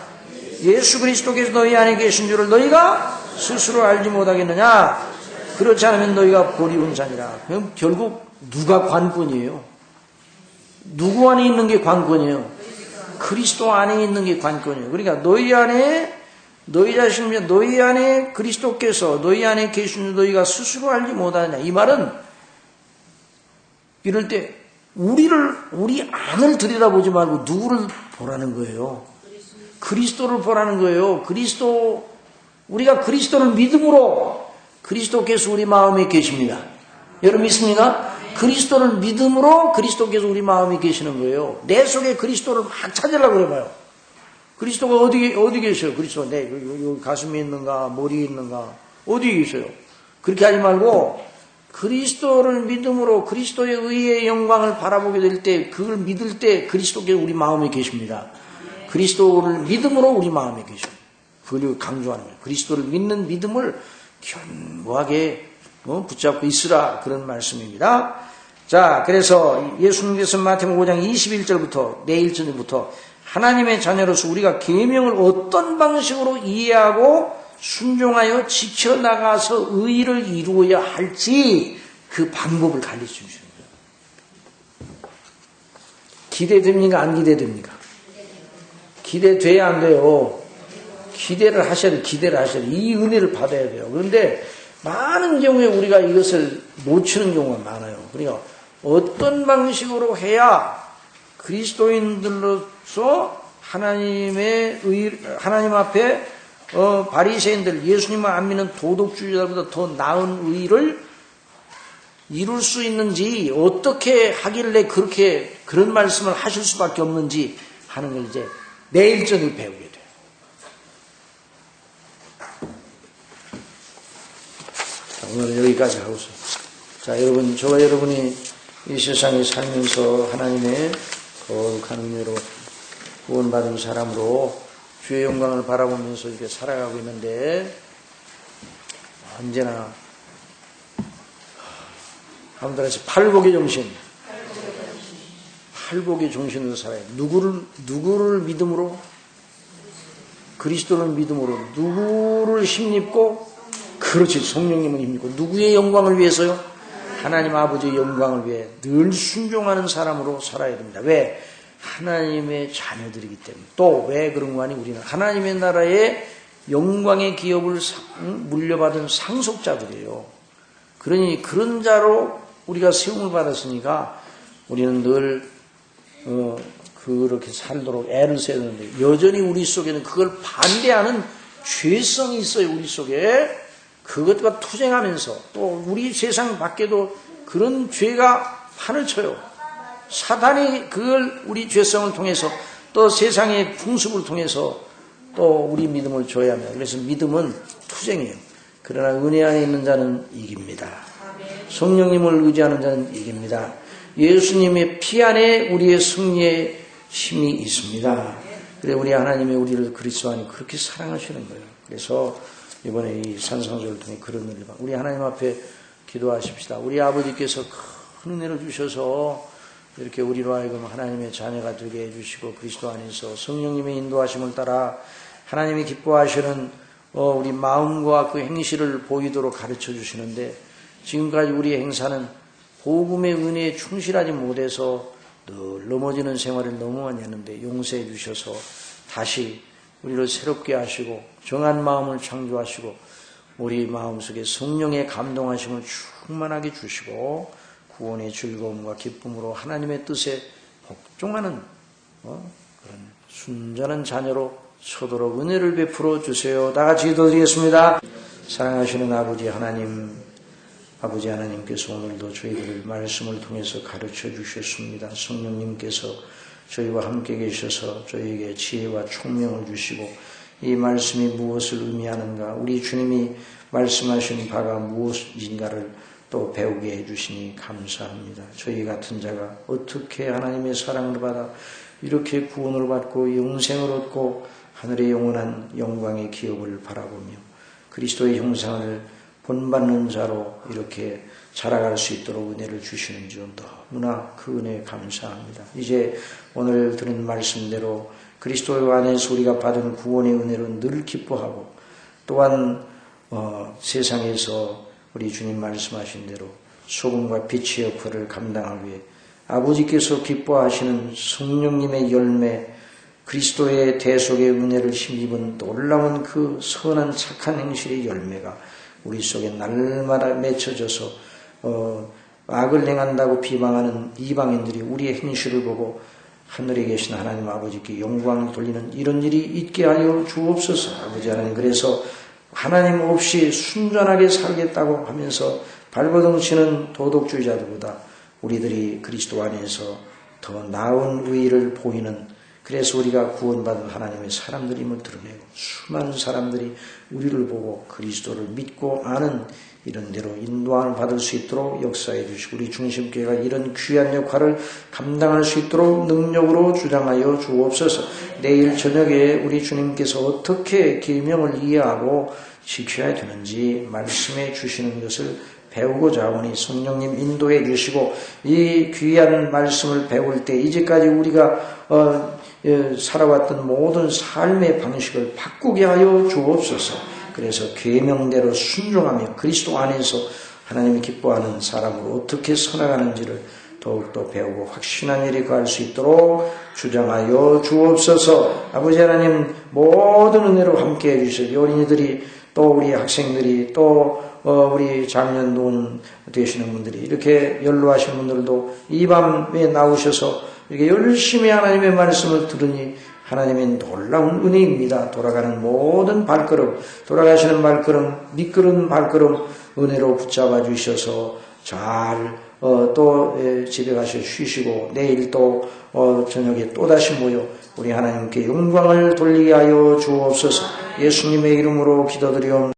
예수 그리스도께서 너희 안에 계신 줄을 너희가 스스로 알지 못하겠느냐? 그렇지 않으면 너희가 보리운 자니라. 그럼 결국 누가 관건이에요? 누구 안에 있는 게 관건이에요? 그리스도 안에 있는 게 관건이에요. 그러니까 너희 안에, 너희 자신, 너희 안에 그리스도께서 너희 안에 계신 줄 너희가 스스로 알지 못하느냐. 이 말은 이럴 때 우리 안을 들여다보지 말고 누구를 보라는 거예요? 그리스도를 보라는 거예요. 우리가 그리스도를 믿음으로, 그리스도께서 우리 마음에 계십니다. 여러분 믿습니까? 그리스도를 믿음으로 그리스도께서 우리 마음에 계시는 거예요. 내 속에 그리스도를 막 찾으려고 해봐요. 그리스도가 어디 계셔요? 그리스도 여기 가슴에 있는가, 머리에 있는가, 어디 계셔요? 그렇게 하지 말고 그리스도를 믿음으로 그리스도의 의의 영광을 바라보게 될 때, 그걸 믿을 때 그리스도께서 우리 마음에 계십니다. 그리스도를 믿음으로 우리 마음에 계십니다. 그걸 강조하는 거예요. 그리스도를 믿는 믿음을 견고하게 붙잡고 있으라, 그런 말씀입니다. 자, 그래서 예수님께서 마태복음 5장 21절부터 내일 저녁부터 하나님의 자녀로서 우리가 계명을 어떤 방식으로 이해하고 순종하여 지켜나가서 의를 이루어야 할지 그 방법을 가르쳐 주시는 거예요. 기대됩니까? 안 기대됩니까? 기대돼야 안 돼요. 기대를 하셔야 돼요. 기대를 하셔야 돼요. 이 은혜를 받아야 돼요. 그런데 많은 경우에 우리가 이것을 놓치는 경우가 많아요. 그러니까 어떤 방식으로 해야 그리스도인들로서 하나님 앞에 바리새인들, 예수님을 안 믿는 도덕주의자보다 더 나은 의를 이룰 수 있는지, 어떻게 하길래 그런 말씀을 하실 수밖에 없는지 하는 걸 이제 내일 저녁 배우게 돼요. 자, 오늘은 여기까지 하고서, 자, 여러분, 저와 여러분이 이 세상에 살면서 하나님의 거룩한 은혜로 구원받은 사람으로 주의 영광을 바라보면서 이렇게 살아가고 있는데, 언제나 아무튼 팔복의 정신, 팔복의 정신으로 살아요. 누구를 믿음으로? 그리스도를 믿음으로. 누구를 힘입고? 그렇지, 성령님을 힘입고. 누구의 영광을 위해서요? 하나님 아버지의 영광을 위해 늘 순종하는 사람으로 살아야 됩니다. 왜? 하나님의 자녀들이기 때문에. 또 왜 그런 거 아니? 우리는 하나님의 나라의 영광의 기업을 물려받은 상속자들이에요. 그러니 그런 자로 우리가 세움을 받았으니까 우리는 늘 그렇게 살도록 애를 써야 되는데, 여전히 우리 속에는 그걸 반대하는 죄성이 있어요. 우리 속에 그것과 투쟁하면서, 또 우리 세상 밖에도 그런 죄가 판을 쳐요. 사단이 그걸 우리 죄성을 통해서, 또 세상의 풍습을 통해서 또 우리 믿음을 줘야 합니다. 그래서 믿음은 투쟁이에요. 그러나 은혜 안에 있는 자는 이깁니다. 성령님을 의지하는 자는 이깁니다. 예수님의 피 안에 우리의 승리의 힘이 있습니다. 그래 우리 하나님이 우리를 그리스도 안에 그렇게 사랑하시는 거예요. 그래서 이번에 이 산상조를 통해 그런 은혜를 받고 우리 하나님 앞에 기도하십시다. 우리 아버지께서 큰 은혜를 주셔서 이렇게 우리로 하여금 하나님의 자녀가 되게 해주시고 그리스도 안에서 성령님의 인도하심을 따라 하나님이 기뻐하시는 우리 마음과 그 행실을 보이도록 가르쳐 주시는데 지금까지 우리의 행사는 복음의 은혜에 충실하지 못해서 늘 넘어지는 생활을 너무 많이 했는데 용서해 주셔서 다시 우리를 새롭게 하시고 정한 마음을 창조하시고 우리 마음속에 성령의 감동하심을 충만하게 주시고 구원의 즐거움과 기쁨으로 하나님의 뜻에 복종하는 그런 순전한 자녀로 서도록 은혜를 베풀어 주세요. 다 같이 기도드리겠습니다. 사랑하시는 아버지 하나님께서 오늘도 저희들을 말씀을 통해서 가르쳐 주셨습니다. 성령님께서 저희와 함께 계셔서 저희에게 지혜와 총명을 주시고 이 말씀이 무엇을 의미하는가, 우리 주님이 말씀하신 바가 무엇인가를 또 배우게 해주시니 감사합니다. 저희 같은 자가 어떻게 하나님의 사랑을 받아 이렇게 구원을 받고 영생을 얻고 하늘의 영원한 영광의 기업을 바라보며 그리스도의 형상을 본받는 자로 이렇게 자라갈 수 있도록 은혜를 주시는지 너무나 그 은혜에 감사합니다. 이제 오늘 들은 말씀대로 그리스도 안에서 우리가 받은 구원의 은혜로 늘 기뻐하고 또한 세상에서 우리 주님 말씀하신 대로 소금과 빛의 역할을 감당하기 위해 아버지께서 기뻐하시는 성령님의 열매, 그리스도의 대속의 은혜를 힘입은 놀라운 그 선한 착한 행실의 열매가 우리 속에 날마다 맺혀져서 악을 행한다고 비방하는 이방인들이 우리의 행실을 보고 하늘에 계신 하나님 아버지께 영광을 돌리는 이런 일이 있게 하여 주옵소서. 아버지 하나님, 그래서 하나님 없이 순전하게 살겠다고 하면서 발버둥치는 도덕주의자들보다 우리들이 그리스도 안에서 더 나은 의의를 보이는, 그래서 우리가 구원받은 하나님의 사람들임을 드러내고 수많은 사람들이 우리를 보고 그리스도를 믿고 아는 이런 대로 인도함을 받을 수 있도록 역사해 주시고 우리 중심교회가 이런 귀한 역할을 감당할 수 있도록 능력으로 주장하여 주옵소서. 내일 저녁에 우리 주님께서 어떻게 계명을 이해하고 지켜야 되는지 말씀해 주시는 것을 배우고자 하오니 성령님 인도해 주시고 이 귀한 말씀을 배울 때 이제까지 우리가 살아왔던 모든 삶의 방식을 바꾸게 하여 주옵소서. 그래서 계명대로 순종하며 그리스도 안에서 하나님이 기뻐하는 사람으로 어떻게 살아가는지를 더욱더 배우고 확신한 일이 가할 수 있도록 주장하여 주옵소서. 아버지 하나님, 모든 은혜로 함께 해주시고 어린이들이 또 우리 학생들이 또 우리 장년 노인 되시는 분들이 이렇게 연로하신 분들도 이 밤에 나오셔서 이렇게 열심히 하나님의 말씀을 들으니 하나님의 놀라운 은혜입니다. 돌아가는 모든 발걸음, 돌아가시는 발걸음, 미끄러운 발걸음 은혜로 붙잡아 주셔서 잘 또 집에 가서 쉬시고 내일 또 저녁에 또다시 모여 우리 하나님께 영광을 돌리게 하여 주옵소서. 예수님의 이름으로 기도드리옵나이다.